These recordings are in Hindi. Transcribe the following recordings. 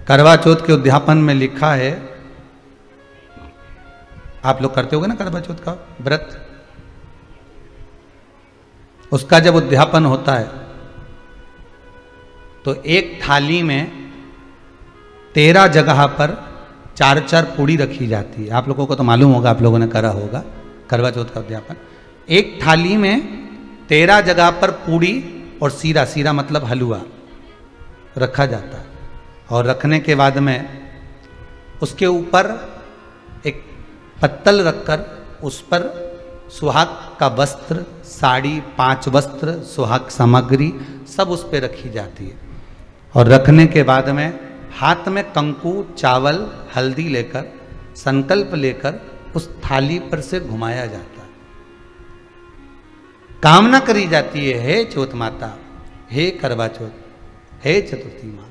करवा चौथ के उद्यापन में लिखा है, आप लोग करते होगे ना करवा चौथ का व्रत, उसका जब उद्यापन होता है तो एक थाली में 13 जगह पर 4-4 पूड़ी रखी जाती है। आप लोगों को तो मालूम होगा, आप लोगों ने करा होगा करवा चौथ का उद्यापन। एक थाली में 13 जगह पर पूड़ी और सीरा, सीरा मतलब हलवा रखा जाता है। और रखने के बाद में उसके ऊपर एक पत्तल रखकर उस पर सुहाग का वस्त्र, साड़ी, 5 वस्त्र, सुहाग सामग्री सब उस पर रखी जाती है। और रखने के बाद में हाथ में कंकु, चावल, हल्दी लेकर, संकल्प लेकर उस थाली पर से घुमाया जाता है। कामना करी जाती है, हे चौथ माता, हे करवा चौथ, हे चतुर्थी माँ,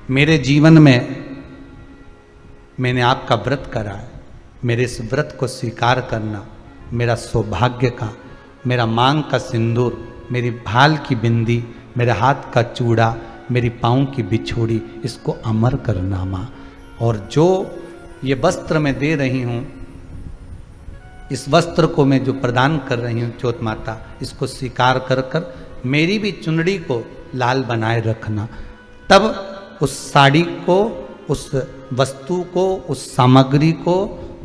मेरे जीवन में मैंने आपका व्रत करा है, मेरे इस व्रत को स्वीकार करना, मेरा सौभाग्य का, मेरा मांग का सिंदूर, मेरी भाल की बिंदी, मेरे हाथ का चूड़ा, मेरी पाँव की बिछोड़ी, इसको अमर करना माँ। और जो ये वस्त्र मैं दे रही हूँ, इस वस्त्र को मैं जो प्रदान कर रही हूँ चौथ माता, इसको स्वीकार कर कर मेरी भी चुनड़ी को लाल बनाए रखना। तब उस साड़ी को, उस वस्तु को, उस सामग्री को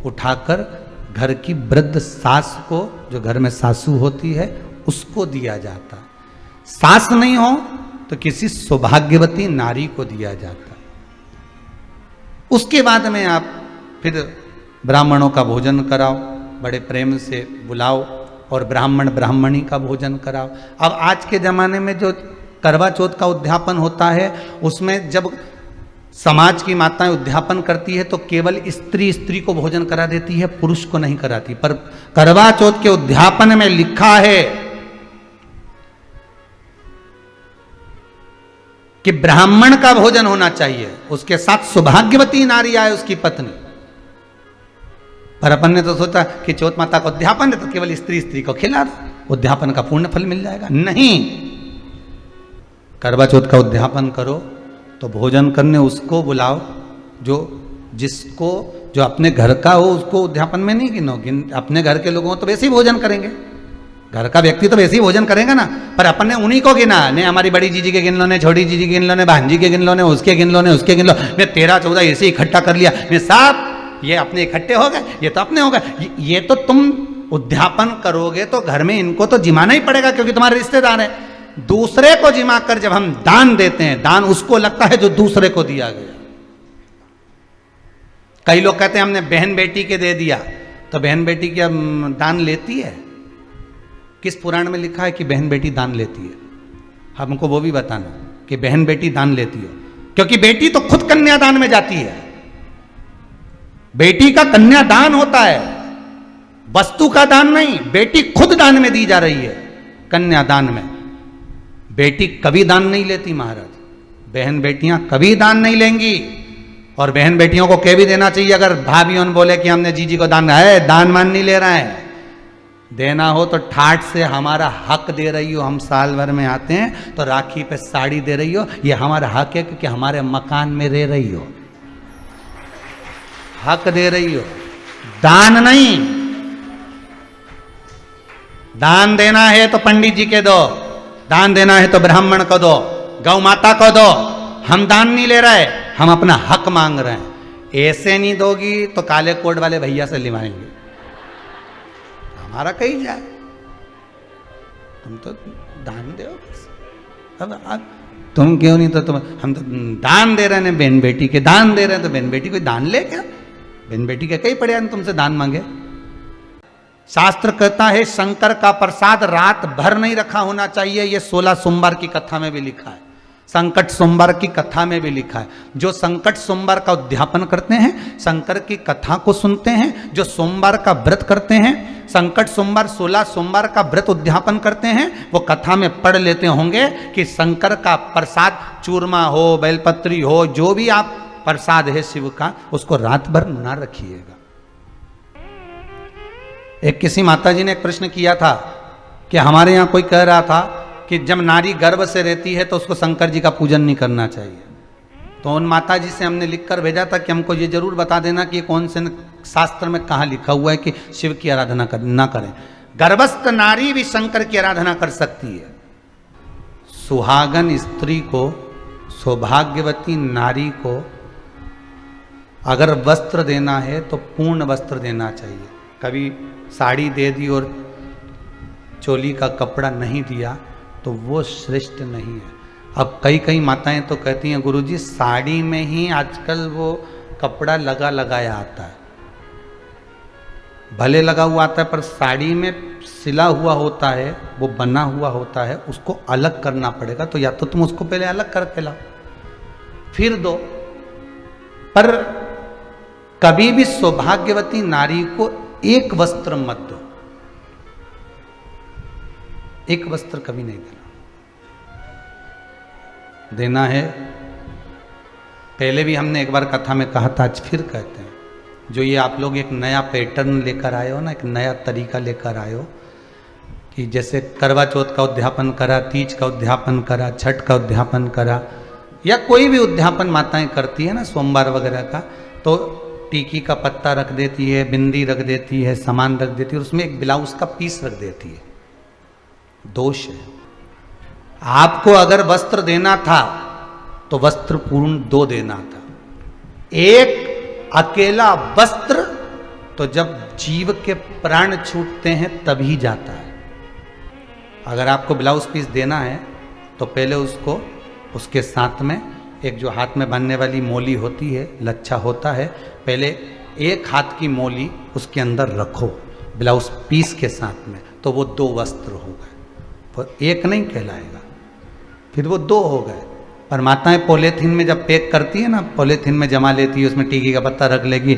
उठाकर घर की वृद्ध सास को, जो घर में सासू होती है, उसको दिया जाता है। सास नहीं हो तो किसी सौभाग्यवती नारी को दिया जाता है। उसके बाद में आप फिर ब्राह्मणों का भोजन कराओ, बड़े प्रेम से बुलाओ और ब्राह्मण ब्राह्मणी का भोजन कराओ। अब आज के ज़माने में जो करवा चौथ का उद्यापन होता है, उसमें जब समाज की माताएं उद्यापन करती है तो केवल स्त्री को भोजन करा देती है, पुरुष को नहीं कराती। पर करवा चौथ के उद्यापन में लिखा है कि ब्राह्मण का भोजन होना चाहिए, उसके साथ सौभाग्यवती नारी आए, उसकी पत्नी। पर अपन ने तो सोचा कि चौथ माता का उद्यापन है तो केवल स्त्री को खिला दो, उद्यापन का पूर्ण फल मिल जाएगा। नहीं, करवा चौथ का उद्यापन करो तो भोजन करने उसको बुलाओ जो अपने घर का हो, उसको उद्यापन में नहीं गिनो। अपने घर के लोगों तो वैसे ही भोजन करेंगे, घर का व्यक्ति तो वैसे ही भोजन करेगा ना। पर अपन ने उन्हीं को गिना, ने हमारी बड़ी जीजी के गिन लो, ने छोटी जीजी के गिन लो, ने भांजी के गिन लो, ने उसके गिन लो, ने उसके गिन लो, ने 13-14 ऐसे इकट्ठा कर लिया, ने सब ये अपने इकट्ठे हो गए, ये तो अपने हो गए। ये तो तुम उद्यापन करोगे तो घर में इनको तो जिमाना ही पड़ेगा, क्योंकि तुम्हारे रिश्तेदार हैं। दूसरे को जिमा कर जब हम दान देते हैं, दान उसको लगता है जो दूसरे को दिया गया। कई लोग कहते हैं हमने बहन बेटी के दे दिया, तो बहन बेटी क्या दान लेती है? किस पुराण में लिखा है कि बहन बेटी दान लेती है? हमको वो भी बताना कि बहन बेटी दान लेती है, क्योंकि बेटी तो खुद कन्यादान में जाती है। बेटी का कन्यादान होता है, वस्तु का दान नहीं, बेटी खुद दान में दी जा रही है कन्यादान में। बेटी कभी दान नहीं लेती महाराज, बहन बेटियां कभी दान नहीं लेंगी। और बहन बेटियों को कह भी देना चाहिए, अगर भाभी बोले कि हमने जीजी को दान है, दान मान नहीं ले रहा है, देना हो तो ठाठ से हमारा हक दे रही हो। हम साल भर में आते हैं तो राखी पे साड़ी दे रही हो, ये हमारा हक है क्योंकि हमारे मकान में रह रही हो, हक दे रही हो, दान नहीं। दान देना है तो पंडित जी के दो, दान देना है तो ब्राह्मण को दो, गौ माता को दो। हम दान नहीं ले रहे, हम अपना हक मांग रहे हैं। ऐसे नहीं दोगी तो काले कोट वाले भैया से लिवाएंगे, हमारा कहीं जाए, तुम तो दान दो। अब तुम क्यों नहीं, तो तुम हम तो दान दे रहे हैं, बहन बेटी के दान दे रहे हैं, तो बहन बेटी कोई दान ले क्या? बहन बेटी के कई पड़े तुमसे दान मांगे। शास्त्र कहता है शंकर का प्रसाद रात भर नहीं रखा होना चाहिए। ये 16 सोमवार की कथा में भी लिखा है, संकट सोमवार की कथा में भी लिखा है। जो संकट सोमवार का उद्यापन करते हैं, शंकर की कथा को सुनते हैं, जो सोमवार का व्रत करते हैं, संकट सोमवार 16 सोमवार का व्रत उद्यापन करते हैं, वो कथा में पढ़ लेते होंगे कि शंकर का प्रसाद चूरमा हो, बेलपत्री हो, जो भी आप प्रसाद है शिव का, उसको रात भर ना रखिएगा। एक किसी माता जी ने एक प्रश्न किया था कि हमारे यहाँ कोई कह रहा था कि जब नारी गर्भ से रहती है तो उसको शंकर जी का पूजन नहीं करना चाहिए। तो उन माता जी से हमने लिख कर भेजा था कि हमको ये जरूर बता देना कि कौन से शास्त्र में कहाँ लिखा हुआ है कि शिव की आराधना ना करें। गर्भस्थ नारी भी शंकर की आराधना कर सकती है। सुहागन स्त्री को, सौभाग्यवती नारी को अगर वस्त्र देना है तो पूर्ण वस्त्र देना चाहिए। कभी साड़ी दे दी और चोली का कपड़ा नहीं दिया तो वो श्रेष्ठ नहीं है। अब कई माताएं तो कहती हैं गुरुजी साड़ी में ही आजकल वो कपड़ा लगाया आता है। भले लगा हुआ आता है पर साड़ी में सिला हुआ होता है, वो बना हुआ होता है, उसको अलग करना पड़ेगा। तो या तो तुम उसको पहले अलग करके लाओ फिर दो। पर कभी भी सौभाग्यवती नारी को एक वस्त्र मत दो, एक वस्त्र कभी नहीं देना है। पहले भी हमने एक बार कथा में कहा था, आज फिर कहते हैं, जो ये आप लोग एक नया पैटर्न लेकर आए हो ना, एक नया तरीका लेकर आए हो कि जैसे करवा चौथ का उद्यापन करा, तीज का उद्यापन करा, छठ का उद्यापन करा, या कोई भी उद्यापन माताएं करती है ना सोमवार वगैरह का, तो टीकी का पत्ता रख देती है, बिंदी रख देती है, सामान रख देती है, उसमें एक ब्लाउज का पीस रख देती है। दोष है। आपको अगर वस्त्र देना था तो वस्त्र पूर्ण 2 देना था। एक अकेला वस्त्र तो जब जीव के प्राण छूटते हैं तभी जाता है। अगर आपको ब्लाउज पीस देना है तो पहले उसको, उसके साथ में एक जो हाथ में बांधने वाली मोली होती है, लच्छा होता है, पहले एक हाथ की मोली उसके अंदर रखो ब्लाउज पीस के साथ में, तो वो 2 वस्त्र हो गए। पर एक नहीं कहलाएगा, फिर वो 2 हो गए। पर माताएं पॉलीथीन में जब पैक करती है ना, पॉलीथीन में जमा लेती है, उसमें टीकी का पत्ता रख लेगी,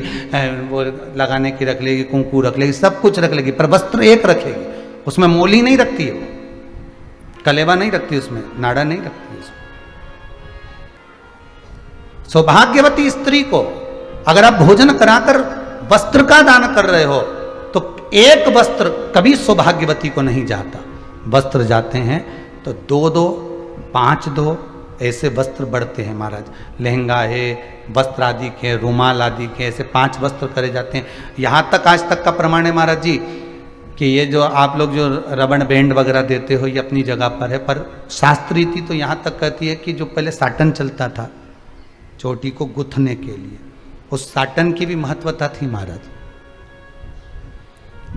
वो लगाने की रख लेगी, कुंकू रख लेगी, सब कुछ रख लेगी, पर वस्त्र एक रखेगी। उसमें मोली नहीं रखती है, वो कलेवा नहीं रखती, उसमें नाड़ा नहीं रखती उसमें। सौभाग्यवती स्त्री को अगर आप भोजन कराकर वस्त्र का दान कर रहे हो तो एक वस्त्र कभी सौभाग्यवती को नहीं जाता। वस्त्र जाते हैं तो 2-2, 5-2 ऐसे वस्त्र बढ़ते हैं महाराज। लहंगा है, वस्त्र आदि के, रुमाल आदि के, ऐसे 5 वस्त्र करे जाते हैं। यहाँ तक आज तक का प्रमाण है महाराज जी कि ये जो आप लोग जो रबड़ बैंड वगैरह देते हो ये अपनी जगह पर है, पर शास्त्र रीति तो यहाँ तक कहती है कि जो पहले साटन चलता था चोटी को गुथने के लिए, उस साटन की भी महत्वता थी महाराज।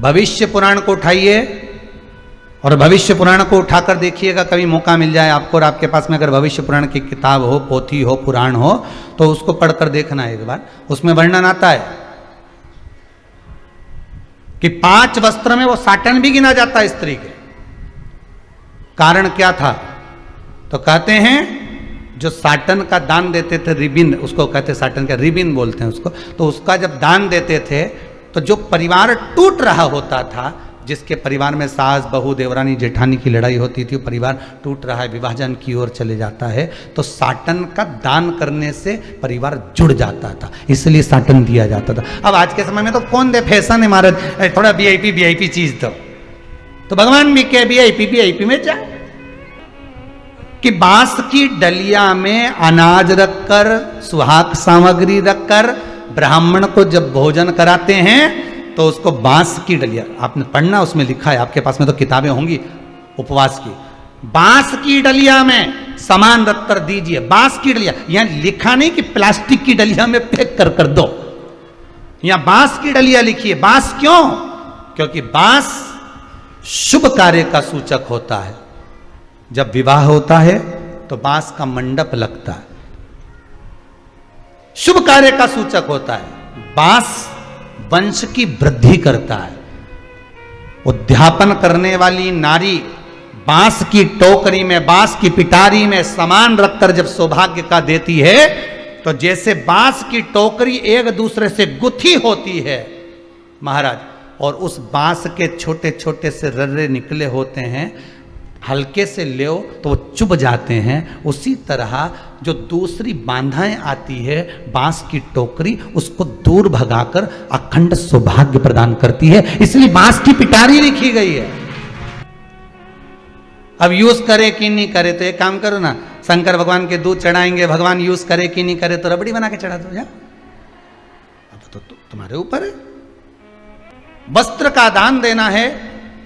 भविष्य पुराण को उठाइए और भविष्य पुराण को उठाकर देखिएगा, कभी मौका मिल जाए आपको और आपके पास में अगर भविष्य पुराण की किताब हो, पोथी हो, पुराण हो, तो उसको पढ़कर देखना एक बार। उसमें वर्णन आता है कि 5 वस्त्र में वो साटन भी गिना जाता है स्त्री के। कारण क्या था? तो कहते हैं जो साटन का दान देते थे, रिबिन उसको कहते, साटन का रिबिन बोलते हैं उसको, तो उसका जब दान देते थे तो जो परिवार टूट रहा होता था, जिसके परिवार में सास बहू देवरानी जेठानी की लड़ाई होती थी, परिवार टूट रहा है, विभाजन की ओर चले जाता है, तो साटन का दान करने से परिवार जुड़ जाता था, इसलिए साटन दिया जाता था। अब आज के समय में तो कौन दे, फैशन है महाराज, थोड़ा वीआईपी चीज दो, तो भगवान भी क्या वीआईपी में जा कि बांस की डलिया में अनाज रखकर, सुहाग सामग्री रखकर ब्राह्मण को जब भोजन कराते हैं तो उसको बांस की डलिया, आपने पढ़ना, उसमें लिखा है, आपके पास में तो किताबें होंगी उपवास की, बांस की डलिया में सामान रखकर दीजिए। बांस की डलिया, यहां लिखा नहीं कि प्लास्टिक की डलिया में पैक कर दो, यहां बांस की डलिया लिखिए। बांस क्यों? क्योंकि बांस शुभ कार्य का सूचक होता है। जब विवाह होता है तो बांस का मंडप लगता है, शुभ कार्य का सूचक होता है। बांस वंश की वृद्धि करता है। उद्यापन करने वाली नारी बांस की टोकरी में, बांस की पिटारी में सामान रखकर जब सौभाग्य का देती है, तो जैसे बांस की टोकरी एक दूसरे से गुथी होती है महाराज, और उस बांस के छोटे छोटे से रर्रे निकले होते हैं, हल्के से ले तो वो चुभ जाते हैं, उसी तरह जो दूसरी बांधाएं आती है बांस की टोकरी, उसको दूर भगाकर अखंड सौभाग्य प्रदान करती है, इसलिए बांस की पिटारी लिखी गई है। अब यूज करे कि नहीं करे तो एक काम करो ना, शंकर भगवान के दूध चढ़ाएंगे, भगवान यूज करे कि नहीं करे तो रबड़ी बना के चढ़ा दो। या अब तो तुम्हारे ऊपर है। वस्त्र का दान देना है।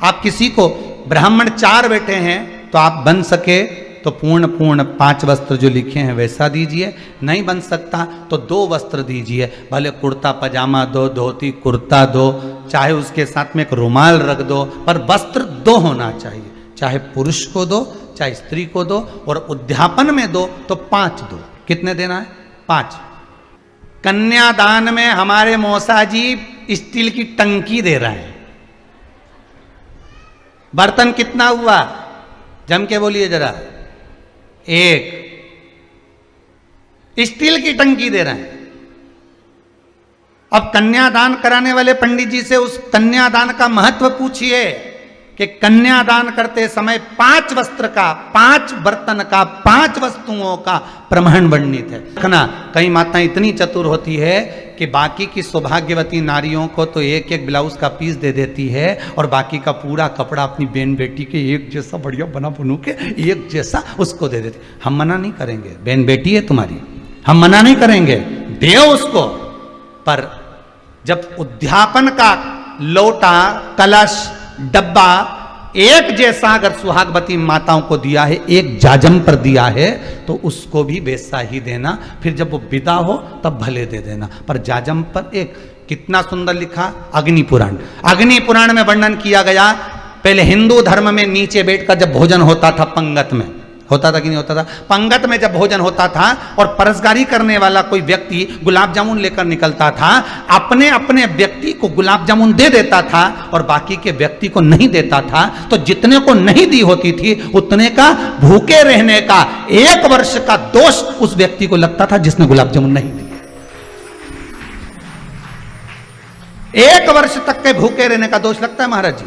आप किसी को, ब्राह्मण 4 बेटे हैं तो आप बन सके तो पूर्ण 5 वस्त्र जो लिखे हैं वैसा दीजिए, नहीं बन सकता तो 2 वस्त्र दीजिए, भले कुर्ता पजामा दो, धोती कुर्ता दो, चाहे उसके साथ में एक रुमाल रख दो, पर वस्त्र 2 होना चाहिए, चाहे पुरुष को दो चाहे स्त्री को दो, और उद्यापन में दो तो 5 दो। कितने देना है? 5। कन्यादान में हमारे मौसा जी स्टील की टंकी दे रहे हैं। बर्तन कितना हुआ? जम के बोलिए जरा। 1 स्टील की टंकी दे रहे हैं। अब कन्यादान कराने वाले पंडित जी से उस कन्यादान का महत्व पूछिए कि कन्यादान करते समय 5 वस्त्र का, 5 बर्तन का, 5 वस्तुओं का प्रमाण वर्णित है। देखना, कई माताएं इतनी चतुर होती है कि बाकी की सौभाग्यवती नारियों को तो एक एक ब्लाउज का पीस दे देती है और बाकी का पूरा कपड़ा अपनी बहन बेटी के एक जैसा बढ़िया बना बुनू के एक जैसा उसको दे देती। हम मना नहीं करेंगे, बहन बेटी है तुम्हारी, हम मना नहीं करेंगे, दो उसको। पर जब उद्यापन का लोटा, कलश, डब्बा एक जैसा अगर सुहागवती माताओं को दिया है, एक जाजम पर दिया है, तो उसको भी वैसा ही देना। फिर जब वो विदा हो तब भले दे देना, पर जाजम पर एक। कितना सुंदर लिखा अग्नि पुराण। अग्नि पुराण में वर्णन किया गया, पहले हिंदू धर्म में नीचे बैठकर जब भोजन होता था, पंगत में होता था कि नहीं होता था? पंगत में जब भोजन होता था और परसगारी करने वाला कोई व्यक्ति गुलाब जामुन लेकर निकलता था, अपने अपने व्यक्ति को गुलाब जामुन दे देता था और बाकी के व्यक्ति को नहीं देता था। तो जितने को नहीं दी होती थी उतने का भूखे रहने का 1 वर्ष का दोष उस व्यक्ति को लगता था जिसने गुलाब जामुन नहीं दी। 1 वर्ष तक के भूखे रहने का दोष लगता है महाराज जी।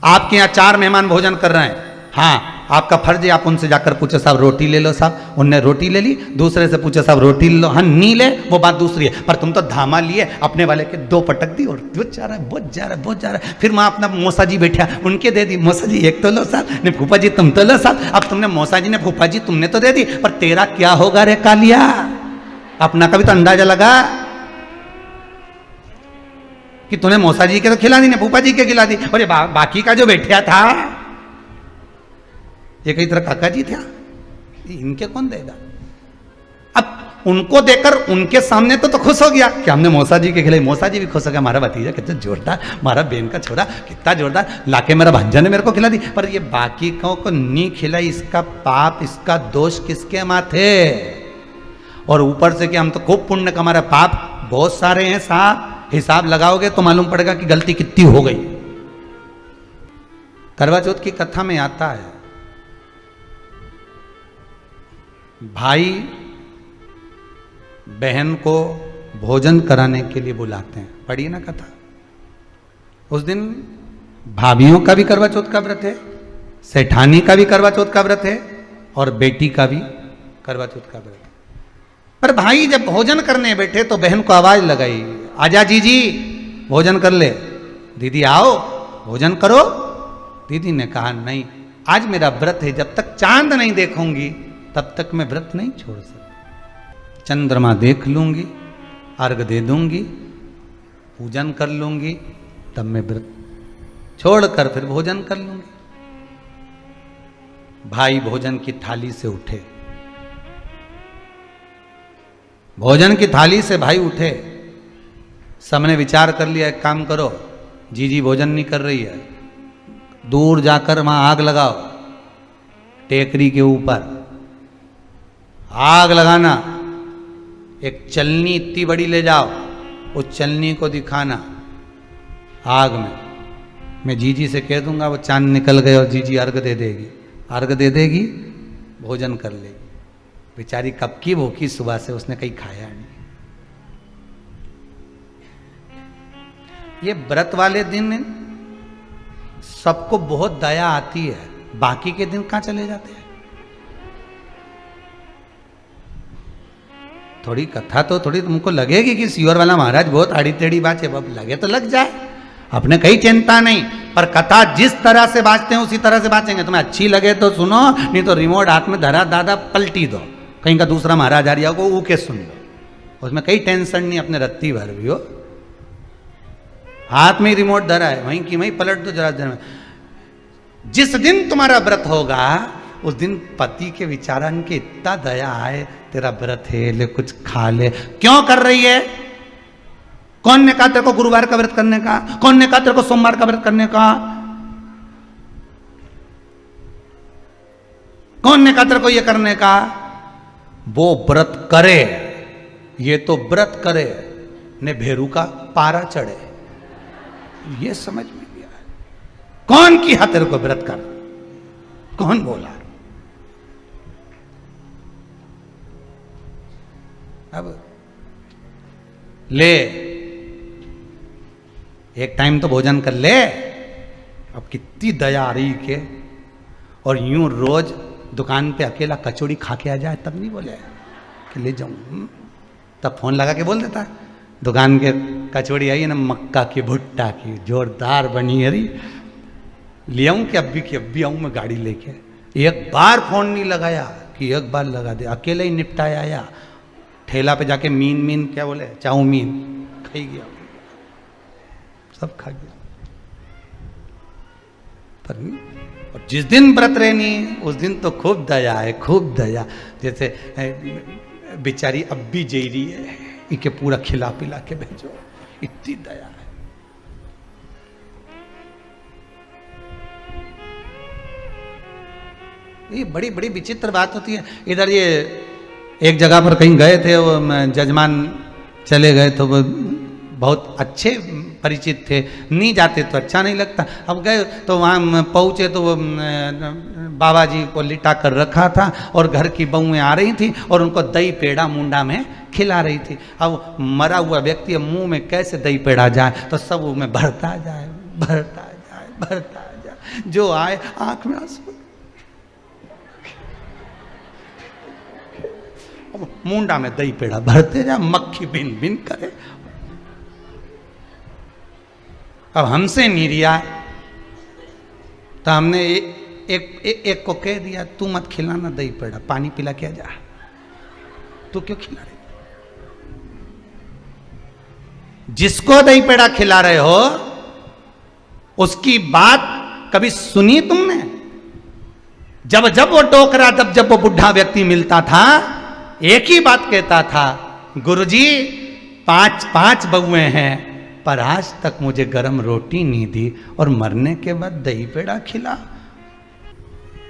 आपके यहां 4 मेहमान भोजन कर रहे हैं, हाँ, आपका फर्ज है आप उनसे जाकर पूछे साहब रोटी ले लो साहब, उनने रोटी ले ली। दूसरे से पूछे साहब रोटी ले लो, हाँ नहीं ले, वो बात दूसरी है। पर तुम तो धामा लिए, अपने वाले के 2 पटक दी और बहुत जा रहा है, बहुत जा रहा है, बहुत जा रहा है। फिर वहां अपना मौसा जी बैठा, उनके दे दी, मौसा जी 1 तो लो साहब, नहीं फूफा जी तुम तो लो साहब। अब तुमने मौसा जी ने फूफा जी तुमने तो दे दी, पर तेरा क्या होगा रे कालिया? अपना का भी तो अंदाजा लगा कि तूने मौसा जी के तो खिला दी, ने फूफा जी के खिला दी, और बाकी का जो बैठा था ये कई तरह काका जी था, इनके कौन देगा? अब उनको देकर उनके सामने तो खुश हो गया कि हमने मौसा जी के खिलाई। मौसा जी भी खुश हो गया, हमारा भतीजा कितना जोरदार, हमारा बहन का छोरा कितना जोरदार, लाके मेरा भांजा ने मेरे को खिला दी। पर ये बाकी को नहीं खिलाई, इसका पाप, इसका दोष किसके माथे? और ऊपर से कि हम तो खूब पुण्य का, हमारा पाप बहुत सारे हैं साहब, हिसाब लगाओगे तो मालूम पड़ेगा कि गलती कितनी हो गई। करवा चौथ की कथा में आता है, भाई बहन को भोजन कराने के लिए बुलाते हैं। पढ़िए ना कथा। उस दिन भाभियों का भी करवा चौथ का व्रत है, सेठानी का भी करवा चौथ का व्रत है और बेटी का भी करवा चौथ का व्रत है। पर भाई जब भोजन करने बैठे तो बहन को आवाज लगाई, आजा जीजी भोजन कर ले। दीदी आओ भोजन करो। दीदी ने कहा नहीं, आज मेरा व्रत है, जब तक चांद नहीं देखूंगी तब तक मैं व्रत नहीं छोड़ सकती। चंद्रमा देख लूंगी, अर्घ दे दूंगी, पूजन कर लूंगी, तब मैं व्रत छोड़कर फिर भोजन कर लूंगी। भाई भोजन की थाली से उठे, भोजन की थाली से भाई उठे। सबने विचार कर लिया, एक काम करो, जीजी भोजन नहीं कर रही है, दूर जाकर वहां आग लगाओ, टेकरी के ऊपर आग लगाना, एक चलनी इतनी बड़ी ले जाओ, उस चलनी को दिखाना आग में। मैं जीजी से कह दूंगा, वो चांद निकल गए और जीजी अर्घ दे देगी, अर्घ दे देगी, भोजन कर लेगी। बेचारी कब की भूखी, सुबह से उसने कहीं खाया नहीं। ये व्रत वाले दिन सबको बहुत दया आती है, बाकी के दिन कहां चले जाते हैं? थोड़ी कथा तो थोड़ी तुमको लगेगी कि सियोर वाला महाराज बहुत आड़ी टेढ़ी बात है, अब लगे तो लग जाए। अपने कहीं चिंता नहीं, पर कथा जिस तरह से बाँचते हैं उसी तरह से बाँचेंगे। तुम्हें अच्छी लगे तो सुनो, नहीं तो रिमोट हाथ में धरा दादा पलटी दो, कहीं का दूसरा महाराज आर्या को ऊके सुन लो, उसमें कहीं टेंशन नहीं, अपने रत्ती भर भी हो, हाथ में ही रिमोट धरा है, वहीं की वहीं पलट दो जरा देर में। जिस दिन तुम्हारा व्रत होगा उस दिन पति के विचारन के इतना दया आए, तेरा व्रत है, ले कुछ खा ले। क्यों कर रही है? कौन ने कहा तेरे को गुरुवार का व्रत करने का? कौन ने कहा तेरे को सोमवार का व्रत करने का? कौन ने कहा तेरे को ये करने का? वो व्रत करे, ये तो व्रत करे ने भेरू का पारा चढ़े, ये समझ में नहीं आया। कौन किया तेरे को व्रत कर? कौन बोला? अब ले एक टाइम तो भोजन कर ले। अब कितनी दया आ रही के, और यूं रोज दुकान पे अकेला कचौड़ी खा के आ जाए तब नहीं बोले कि ले जाऊं, तब फोन लगा के बोल देता दुकान के कचौड़ी आई है ना मक्का की भुट्टा की, जोरदार बनी है, ले आऊं कि अभी आऊं मैं गाड़ी लेके। एक बार फोन नहीं लगाया कि एक बार लगा दे, अकेले ही निपटाया आया। ठेला पे जाके मीन क्या बोले, चाउमीन खाई गया, सब खा गया। पर और जिस दिन व्रत रहनी उस दिन तो खूब दया है, खूब दया। जैसे बेचारी अब भी जी रही है, इके पूरा खिला पिला के भेजो, इतनी दया है। ये बड़ी बड़ी विचित्र बात होती है। इधर ये एक जगह पर कहीं गए थे, वो जजमान चले गए तो वो बहुत अच्छे परिचित थे, नहीं जाते तो अच्छा नहीं लगता। अब गए तो वहाँ पहुँचे तो वो बाबा जी को लिटा कर रखा था और घर की बहुएं आ रही थी और उनको दही पेड़ा मुंडा में खिला रही थी। अब मरा हुआ व्यक्ति मुंह में कैसे दही पेड़ा जाए, तो सब में भरता जाए, भरता जाए, भरता जाए, जो आए आंख में आंसू, मुंडा में दही पेड़ा भरते जाए, मक्खी बिन बिन करे। अब हमसे नहीं रिया तो हमने एक को कह दिया, तू मत खिलाना दही पेड़ा, पानी पिला के जा, तू क्यों खिला रहे? जिसको दही पेड़ा खिला रहे हो उसकी बात कभी सुनी तुमने? जब जब वो टोकरा, जब वो बुढ़ा व्यक्ति मिलता था, एक ही बात कहता था, गुरुजी 5 बहुएं हैं पर आज तक मुझे गरम रोटी नहीं दी और मरने के बाद दही पेड़ा खिला।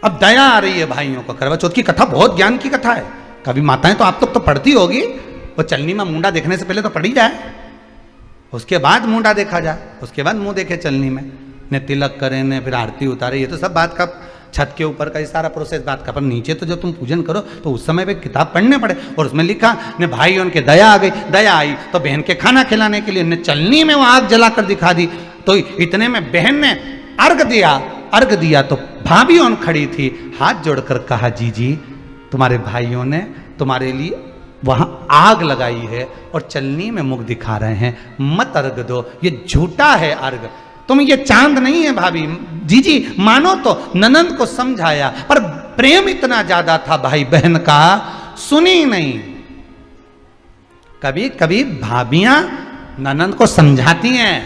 अब दया आ रही है भाइयों को। करवा चौथ की कथा बहुत ज्ञान की कथा है। कभी माताएं तो आप तो पढ़ती होगी, वो चलनी में मुंडा देखने से पहले तो पढ़ी जाए, उसके बाद मुंडा देखा जाए, उसके बाद मुंह देखे चलनी में, ने तिलक करें ने फिर आरती उतारे। ये तो सब बात का छत के ऊपर का ये सारा प्रोसेस बात का, पर नीचे तो जब तुम पूजन करो तो उस समय पे किताब पढ़ने पड़े और उसमें लिखा ने भाई उनके दया आ गई, दया आई तो बहन के खाना खिलाने के लिए ने चलनी में वो आग जलाकर दिखा दी। तो इतने में बहन ने अर्घ दिया तो भाभी उन खड़ी थी, हाथ जोड़कर कहा, जी तुम्हारे भाइयों ने तुम्हारे लिए वहां आग लगाई है और चलनी में मुख दिखा रहे हैं, मत अर्घ दो, ये झूठा है अर्घ, तुम ये चांद नहीं है भाभी। जी मानो तो ननंद को समझाया, पर प्रेम इतना ज्यादा था भाई बहन का, सुनी नहीं। कभी कभी भाभियां ननंद को समझाती हैं,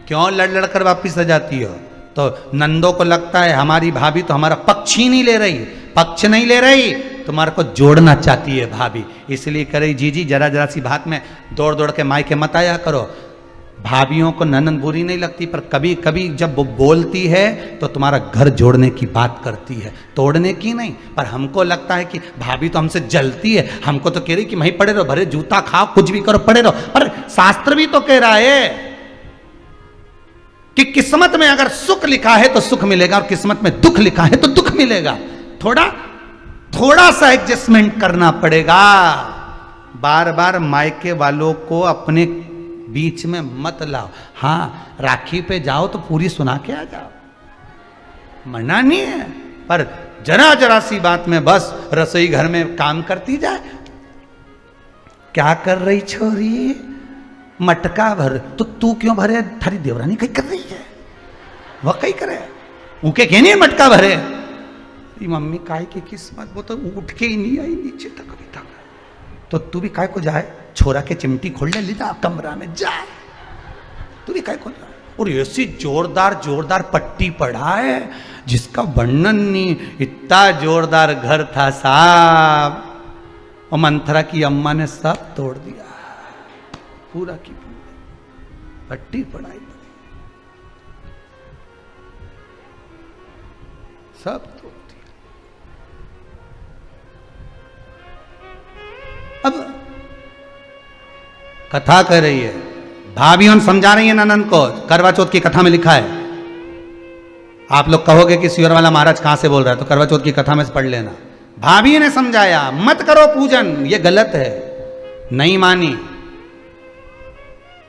क्यों लड़ कर वापिस आ जाती हो? तो नंदों को लगता है हमारी भाभी तो हमारा पक्ष ही नहीं ले रही, पक्ष नहीं ले रही, तुम्हारे को जोड़ना चाहती है भाभी, इसलिए करे जी जरा सी बात में दौड़ के मायके मत आया करो। भाभियों को ननंद बुरी नहीं लगती, पर कभी कभी जब वो बोलती है तो तुम्हारा घर जोड़ने की बात करती है, तोड़ने की नहीं। पर हमको लगता है कि भाभी तो हमसे जलती है, हमको तो कह रही कि वहीं पड़े रहो, भरे जूता खाओ, कुछ भी करो, पड़े रहो। पर शास्त्र भी तो कह रहा है कि किस्मत में अगर सुख लिखा है तो सुख मिलेगा और किस्मत में दुख लिखा है तो दुख मिलेगा। थोड़ा सा एडजस्टमेंट करना पड़ेगा। बार बार मायके वालों को अपने बीच में मत लाओ। हाँ, राखी पे जाओ तो पूरी सुना के आ जाओ, मना नहीं है, पर जरा सी बात में बस रसोई घर में काम करती जाए। क्या कर रही छोरी? मटका भर, तो तू क्यों भरे? थारी देवरानी कहीं कर रही है, वह कहीं करे, उनके कहने मटका भरे। मम्मी काय की किस्मत, वो तो उठ के ही नहीं आई नीचे तक अभी तक। तो तू भी काय को जाए, छोरा के चिमटी खोल ले, जा कमरा में जा, तू भी काय को जाए। और ऐसी जोरदार जोरदार पट्टी पड़ा है जिसका वर्णन नहीं, इतना जोरदार घर था साहब। और मंथरा की अम्मा ने सब तोड़ दिया, पूरा की पूरी पट्टी पड़ाई, सब तोड़ दिया। अब कथा कर रही है, भाभियों समझा रही है ननंद को, करवा चौथ की कथा में लिखा है। आप लोग कहोगे कि सियोर वाला महाराज कहां से बोल रहा है, तो करवा चौथ की कथा में से पढ़ लेना। भाभी ने समझाया मत करो पूजन, ये गलत है, नहीं मानी,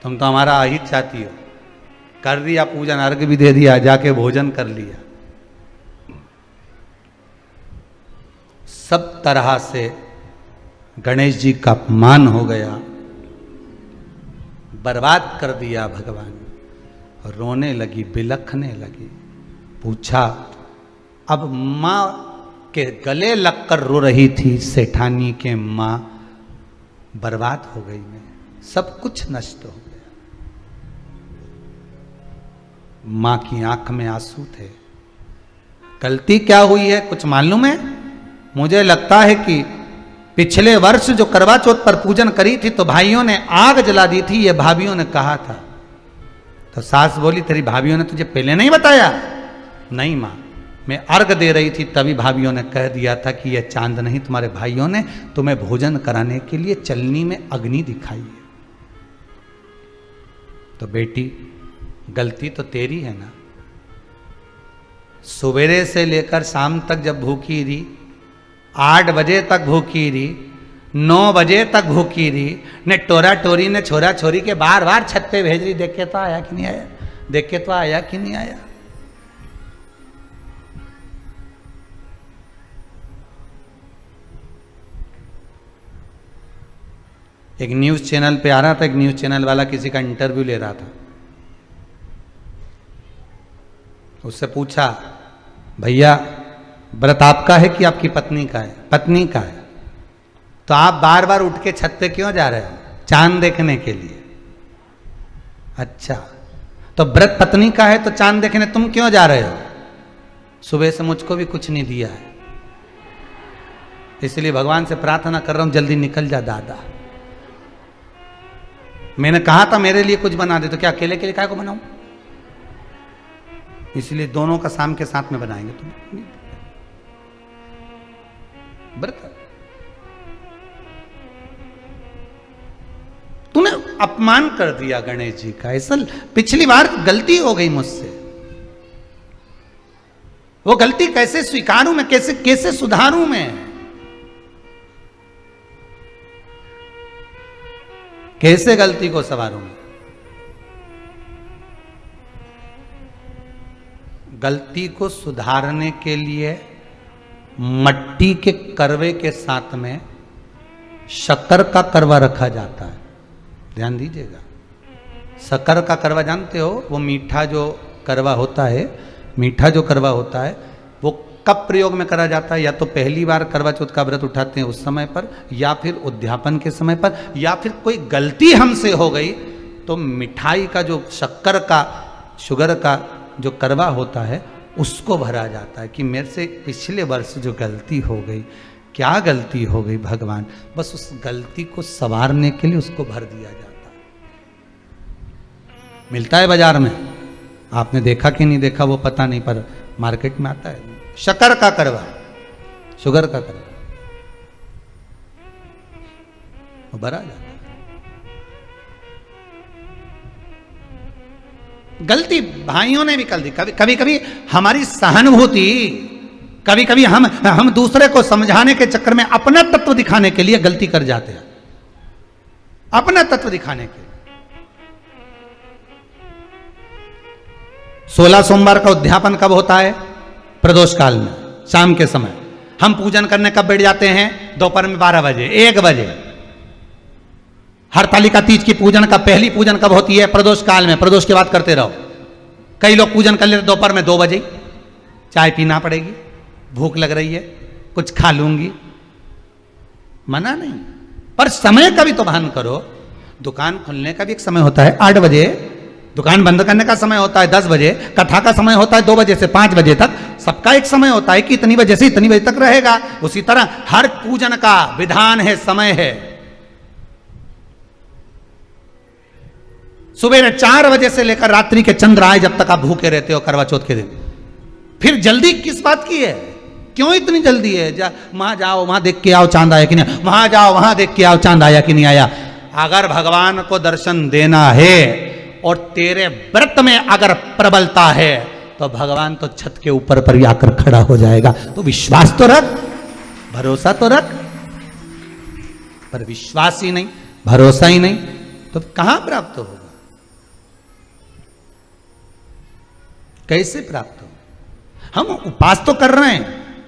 तुम तो हमारा अहित चाहती हो। कर दिया पूजन, अर्घ भी दे दिया, जाके भोजन कर लिया, सब तरह से गणेश जी का अपमान हो गया, बर्बाद कर दिया भगवान। रोने लगी, बिलखने लगी। पूछा, अब माँ के गले लगकर रो रही थी सेठानी के माँ, बर्बाद हो गई मैं, सब कुछ नष्ट हो गया। माँ की आंख में आंसू थे। गलती क्या हुई है कुछ मालूम है? मुझे लगता है कि पिछले वर्ष जो करवा चौथ पर पूजन करी थी तो भाइयों ने आग जला दी थी, ये भाभियों ने कहा था। तो सास बोली, तेरी भाभियों ने तुझे पहले नहीं बताया? नहीं माँ, मैं अर्घ दे रही थी तभी भाभियों ने कह दिया था कि यह चांद नहीं, तुम्हारे भाइयों ने तुम्हें भोजन कराने के लिए चलनी में अग्नि दिखाई है। तो बेटी गलती तो तेरी है ना, सवेरे से लेकर शाम तक जब भूखी रही, 8 बजे तक भूखी रही, 9 बजे तक भूखी रही, ने टोरा टोरी ने छोरा छोरी के बार बार छत पे भेज रही, देख के तो आया कि नहीं आया, देख के तो आया कि नहीं आया। एक न्यूज चैनल पे आ रहा था, एक न्यूज चैनल वाला किसी का इंटरव्यू ले रहा था। उससे पूछा, भैया व्रत आपका है कि आपकी पत्नी का है? पत्नी का है। तो आप बार बार उठ के छत पे क्यों जा रहे हो? चांद देखने के लिए। अच्छा, तो व्रत पत्नी का है तो चांद देखने तुम क्यों जा रहे हो? सुबह से मुझको भी कुछ नहीं दिया है, इसलिए भगवान से प्रार्थना कर रहा हूं जल्दी निकल जा दादा। मैंने कहा था मेरे लिए कुछ बना दे, तो क्या अकेले के लिए काय को बनाऊं? इसलिए दोनों का शाम के साथ में बनाएंगे। तुम व्रत तूने अपमान कर दिया गणेश जी का। ऐसा पिछली बार गलती हो गई मुझसे, वो गलती कैसे स्वीकारूं मैं, कैसे कैसे सुधारूं मैं? कैसे गलती को संवारूं? गलती को सुधारने के लिए मट्टी के करवे के साथ में शक्कर का करवा रखा जाता है। ध्यान दीजिएगा, शक्कर का करवा जानते हो? वो मीठा जो करवा होता है, मीठा जो करवा होता है वो कब प्रयोग में करा जाता है? या तो पहली बार करवा चौथ का व्रत उठाते हैं उस समय पर, या फिर उद्यापन के समय पर, या फिर कोई गलती हमसे हो गई तो मिठाई का जो शक्कर का, शुगर का जो करवा होता है उसको भरा जाता है कि मेरे से पिछले वर्ष जो गलती हो गई, क्या गलती हो गई भगवान, बस उस गलती को संवारने के लिए उसको भर दिया जाता है। मिलता है बाजार में, आपने देखा कि नहीं देखा वो पता नहीं, पर मार्केट में आता है शक्कर का करवा, शुगर का करवा, वो भरा जाता है। गलती भाइयों ने भी कर दी। कभी कभी हमारी सहानुभूति, कभी कभी हम दूसरे को समझाने के चक्कर में अपना तत्व दिखाने के लिए गलती कर जाते हैं, अपना तत्व दिखाने के लिए। 16 सोमवार का उद्यापन कब होता है? प्रदोष काल में, शाम के समय। हम पूजन करने कब बैठ जाते हैं? दोपहर में 12 बजे, 1 बजे। हरतालिका तीज की पूजन का पहली पूजन कब होती है? प्रदोष काल में। प्रदोष की बात करते रहो। कई लोग पूजन कर लेते दोपहर में 2 बजे, चाय पीना पड़ेगी, भूख लग रही है, कुछ खा लूंगी, मना नहीं, पर समय का भी तो भान करो। दुकान खुलने का भी एक समय होता है 8 बजे, दुकान बंद करने का समय होता है 10 बजे, कथा का समय होता है 2 बजे से 5 बजे तक। सबका एक समय होता है कि इतनी बजे से इतनी बजे तक रहेगा। उसी तरह हर पूजन का विधान है, समय है। सुबह 4 बजे से लेकर रात्रि के चंद्र आए जब तक आप भूखे रहते हो करवा चौथ के दिन। फिर जल्दी किस बात की है? क्यों इतनी जल्दी है? वहां जाओ, वहां देख के आओ चांद आया कि नहीं, वहां जाओ, वहां देख के आओ चांद आया कि नहीं आया। अगर भगवान को दर्शन देना है और तेरे व्रत में अगर प्रबलता है तो भगवान तो छत के ऊपर पर आकर खड़ा हो जाएगा। तो विश्वास तो रख, भरोसा तो रख। पर विश्वास ही नहीं, भरोसा ही नहीं, तो कहां प्राप्त होगा? कैसे प्राप्त हो? हम उपास तो कर रहे हैं,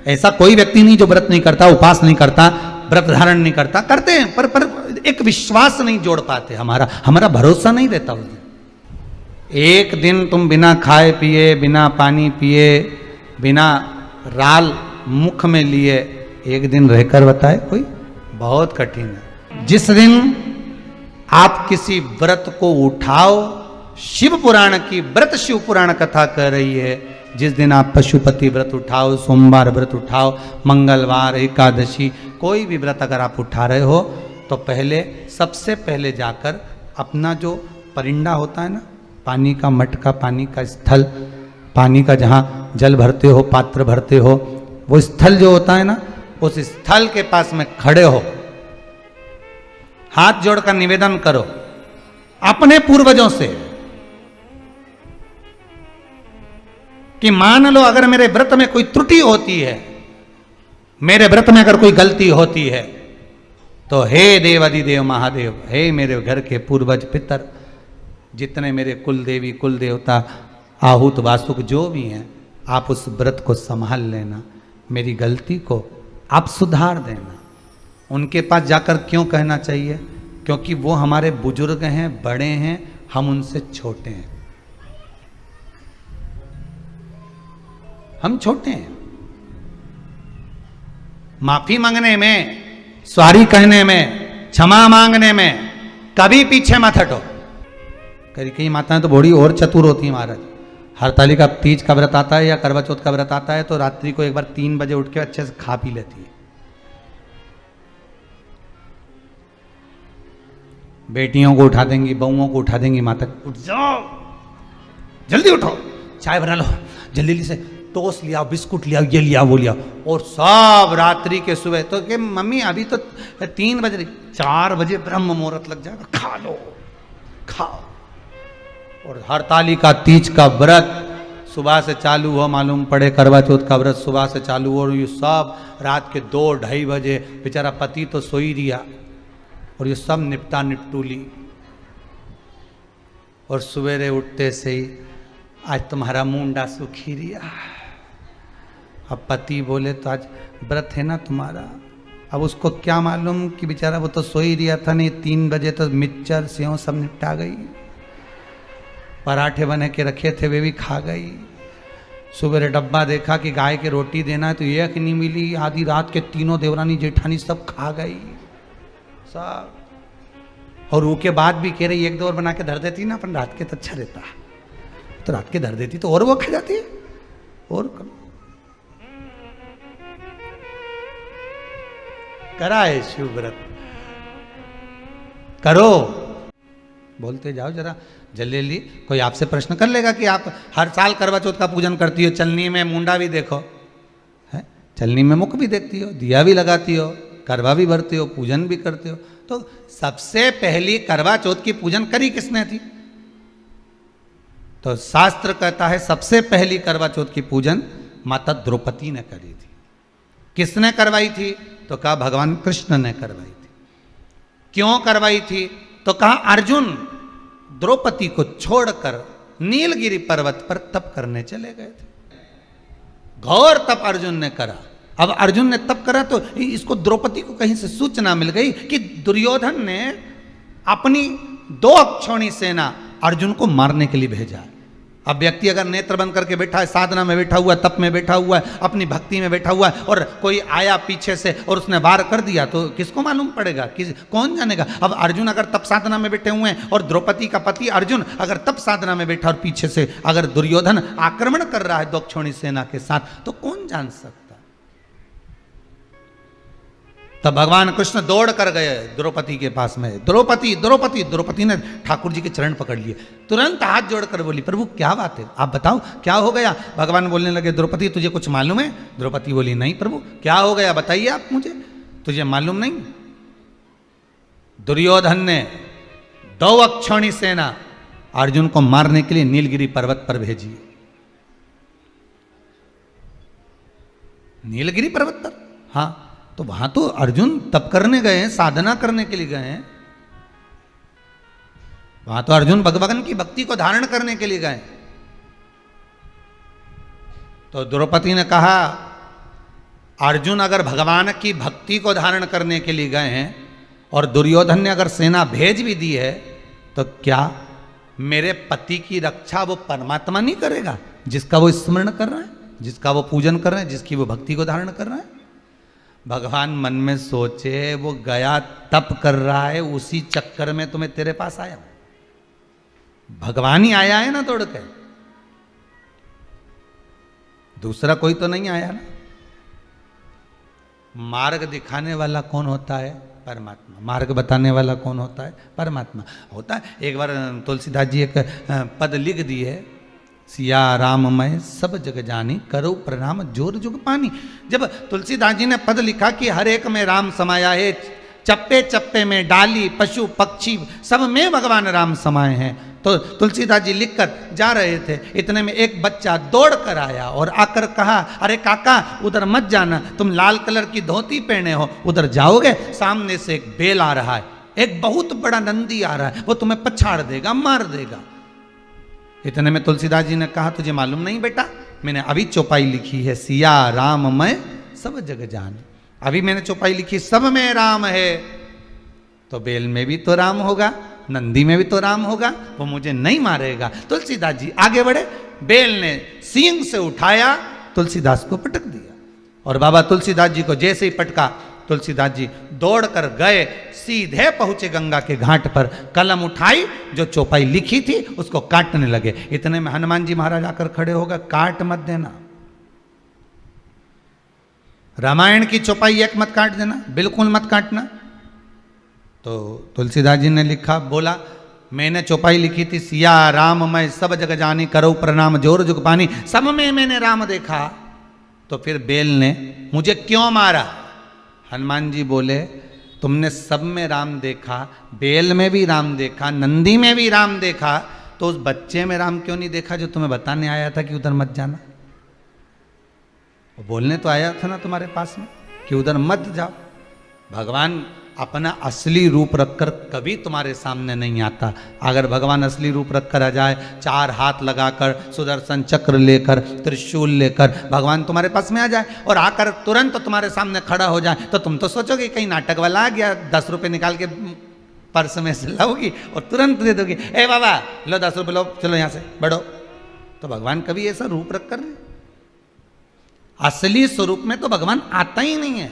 ऐसा कोई व्यक्ति नहीं जो व्रत नहीं करता, उपास नहीं करता, व्रत धारण नहीं करता, करते हैं, पर एक विश्वास नहीं जोड़ पाते। हमारा भरोसा नहीं रहता उस दिन। एक दिन तुम बिना खाए पिए, बिना पानी पिए, बिना राल मुख में लिए एक दिन रहकर बताए कोई? बहुत कठिन है। जिस दिन आप किसी व्रत को उठाओ, शिव पुराण की व्रत शिव पुराण कथा कर रही है, जिस दिन आप पशुपति व्रत उठाओ, सोमवार व्रत उठाओ, मंगलवार, एकादशी, कोई भी व्रत अगर आप उठा रहे हो तो सबसे पहले जाकर अपना जो परिंदा होता है ना, पानी का मटका, पानी का स्थल, पानी का जहाँ जल भरते हो, पात्र भरते हो, वो स्थल जो होता है ना, उस स्थल के पास में खड़े हो, हाथ जोड़कर निवेदन करो अपने पूर्वजों से कि मान लो अगर मेरे व्रत में कोई त्रुटि होती है, मेरे व्रत में अगर कोई गलती होती है, तो हे देवादिदेव महादेव, हे मेरे घर के पूर्वज पितर, जितने मेरे कुल देवी कुल देवता आहूत वास्तुक जो भी हैं, आप उस व्रत को संभाल लेना, मेरी गलती को आप सुधार देना। उनके पास जाकर क्यों कहना चाहिए? क्योंकि वो हमारे बुजुर्ग हैं, बड़े हैं, हम उनसे छोटे हैं, हम छोटे हैं। माफी मांगने में, सॉरी कहने में, क्षमा मांगने में कभी पीछे मत हटो। कई माताएं तो बड़ी और चतुर होती हैं महाराज। हरतालिका तीज का व्रत आता है या करवा चौथ का व्रत आता है तो रात्रि को एक बार 3 बजे उठ के अच्छे से खा पी लेती है। बेटियों को उठा देंगी, बहुओं को उठा देंगी, माता उठ जाओ, जल्दी उठो, चाय बना लो, जल्दी से टोस्ट लिया, बिस्कुट लिया, ये लिया, वो लिया, और सब रात्रि के सुबह तो कि मम्मी अभी तो 3 बजे, 4 बजे ब्रह्म मुहूर्त लग जाएगा, खा लो, खाओ। और हरतालिका तीज का व्रत सुबह से चालू हो, मालूम पड़े करवा चौथ का व्रत सुबह से चालू हो, और ये सब रात के 2-2:30 बजे बेचारा पति तो सो ही दिया, और ये सब निपटा निपटूली, और सवेरे उठते से ही आज तुम्हारा मुंडा सुखी रिया। अब पति बोले तो आज व्रत है ना तुम्हारा। अब उसको क्या मालूम कि बेचारा वो तो सो ही रिया था, नहीं 3 बजे तो मिक्सचर सेव सब निपटा गई, पराठे बने के रखे थे वे भी खा गई। सुबह डब्बा देखा कि गाय की रोटी देना है तो एक नहीं मिली, आधी रात के 3 देवरानी जेठानी सब खा गई सब। और वो के बाद भी कह रही 1-2 और बना के धर देती ना, अपन रात के तो अच्छा रहता, तो रात के धर देती तो और वो खा जाती है। और करा है शिव व्रत, करो, बोलते जाओ जरा जल्दी। कोई आपसे प्रश्न कर लेगा कि आप हर साल करवा चौथ का पूजन करती हो, चलनी में मुंडा भी देखो है, चलनी में मुख भी देखती हो, दिया भी लगाती हो, करवा भी भरती हो, पूजन भी करते हो। तो सबसे पहली करवा चौथ की पूजन करी किसने थी? तो शास्त्र कहता है सबसे पहली करवा चौथ की पूजन माता द्रौपदी ने करी थी। किसने करवाई थी? तो कहा भगवान कृष्ण ने करवाई थी। क्यों करवाई थी? तो कहा अर्जुन द्रौपदी को छोड़कर नीलगिरी पर्वत पर तप करने चले गए थे। घोर तप अर्जुन ने करा। अब अर्जुन ने तप करा तो इसको द्रौपदी को कहीं से सूचना मिल गई कि दुर्योधन ने अपनी 2 अक्षौणी सेना अर्जुन को मारने के लिए भेजा है। अब व्यक्ति अगर नेत्र बंद करके बैठा है, साधना में बैठा हुआ है, तप में बैठा हुआ है, अपनी भक्ति में बैठा हुआ है, और कोई आया पीछे से और उसने वार कर दिया, तो किसको मालूम पड़ेगा? कौन जानेगा? अब अर्जुन अगर तप साधना में बैठे हुए हैं और द्रौपदी का पति अर्जुन अगर तप साधना में बैठा और पीछे से अगर दुर्योधन आक्रमण कर रहा है 2 अक्षौणी सेना के साथ, तो कौन जान सकता? तब भगवान कृष्ण दौड़ कर गए द्रौपदी के पास में। द्रौपदी द्रौपदी द्रौपदी ने ठाकुर जी के चरण पकड़ लिए, तुरंत हाथ जोड़कर बोली, प्रभु क्या बात है, आप बताओ क्या हो गया? भगवान बोलने लगे, द्रौपदी तुझे कुछ मालूम है? द्रौपदी बोली, नहीं प्रभु, क्या हो गया बताइए आप मुझे, तुझे मालूम नहीं? दुर्योधन ने 2 अक्षौणी सेना अर्जुन को मारने के लिए नीलगिरी पर्वत पर भेजी। नीलगिरी पर्वत पर, हाँ, तो वहां तो अर्जुन तप करने गए हैं, साधना करने के लिए गए हैं। वहां तो अर्जुन भगवान की भक्ति को धारण करने के लिए गए। तो द्रौपदी ने कहा, अर्जुन अगर भगवान की भक्ति को धारण करने के लिए गए हैं और दुर्योधन ने अगर सेना भेज भी दी है, तो क्या मेरे पति की रक्षा वो परमात्मा नहीं करेगा, जिसका वो स्मरण कर रहा है, जिसका वो पूजन कर रहे हैं, जिसकी वो भक्ति को धारण कर रहा है? भगवान मन में सोचे, वो गया तप कर रहा है, उसी चक्कर में तुम्हें तेरे पास आया हूं। भगवान ही आया है ना दौड़ के, दूसरा कोई तो नहीं आया ना। मार्ग दिखाने वाला कौन होता है? परमात्मा। मार्ग बताने वाला कौन होता है? परमात्मा होता है। एक बार तुलसीदास जी एक पद लिख दिए, सिया राम मैं सब जग जानी, करो प्रणाम जोर जुग पानी। जब तुलसीदास जी ने पद लिखा कि हर एक में राम समाया है, चप्पे चप्पे में डाली पशु पक्षी सब में भगवान राम समाये हैं, तो तुलसीदास जी लिखकर जा रहे थे, इतने में एक बच्चा दौड़ कर आया और आकर कहा, अरे काका उधर मत जाना, तुम लाल कलर की धोती पहने हो, उधर जाओगे सामने से एक बैल आ रहा है, एक बहुत बड़ा नंदी आ रहा है, वो तुम्हें पछाड़ देगा, मार देगा। इतने में तुलसीदास जी ने कहा, तुझे मालूम नहीं बेटा, मैंने अभी चौपाई लिखी है, सिया राम मैं सब जग जान। अभी मैंने चौपाई लिखी, सब में राम है, तो बैल में भी तो राम होगा, नंदी में भी तो राम होगा, वो मुझे नहीं मारेगा। तुलसीदास जी आगे बढ़े, बैल ने सींग से उठाया, तुलसीदास को पटक दिया, और बाबा तुलसीदास जी को जैसे ही पटका, तुलसीदास जी दौड़कर गए, सीधे पहुंचे गंगा के घाट पर, कलम उठाई, जो चौपाई लिखी थी उसको काटने लगे। इतने में हनुमान जी महाराज आकर खड़े हो गए, काट मत देना, रामायण की चौपाई एक मत काट देना, बिल्कुल मत काटना। तो तुलसीदास जी ने लिखा, बोला मैंने चौपाई लिखी थी, सिया राम मैं सब जग जानी, करो प्रणाम जोर जुग पानी, सब में मैंने राम देखा, तो फिर बैल ने मुझे क्यों मारा? हनुमान जी बोले, तुमने सब में राम देखा, बैल में भी राम देखा, नंदी में भी राम देखा, तो उस बच्चे में राम क्यों नहीं देखा जो तुम्हें बताने आया था कि उधर मत जाना? वो बोलने तो आया था ना तुम्हारे पास में कि उधर मत जाओ। भगवान अपना असली रूप रखकर कभी तुम्हारे सामने नहीं आता। अगर भगवान असली रूप रखकर आ जाए, 4 हाथ लगाकर, सुदर्शन चक्र लेकर, त्रिशूल लेकर भगवान तुम्हारे पास में आ जाए और आकर तुरंत तुम्हारे सामने खड़ा हो जाए, तो तुम तो सोचोगे कहीं नाटक वाला आ गया, 10 रुपये निकाल के पर्स में से लाओगी और तुरंत दे दोगी, ए बाबा लो 10 रुपये लो, चलो यहाँ से बढ़ो। तो भगवान कभी ऐसा रूप रख कर, असली स्वरूप में तो भगवान आता ही नहीं है।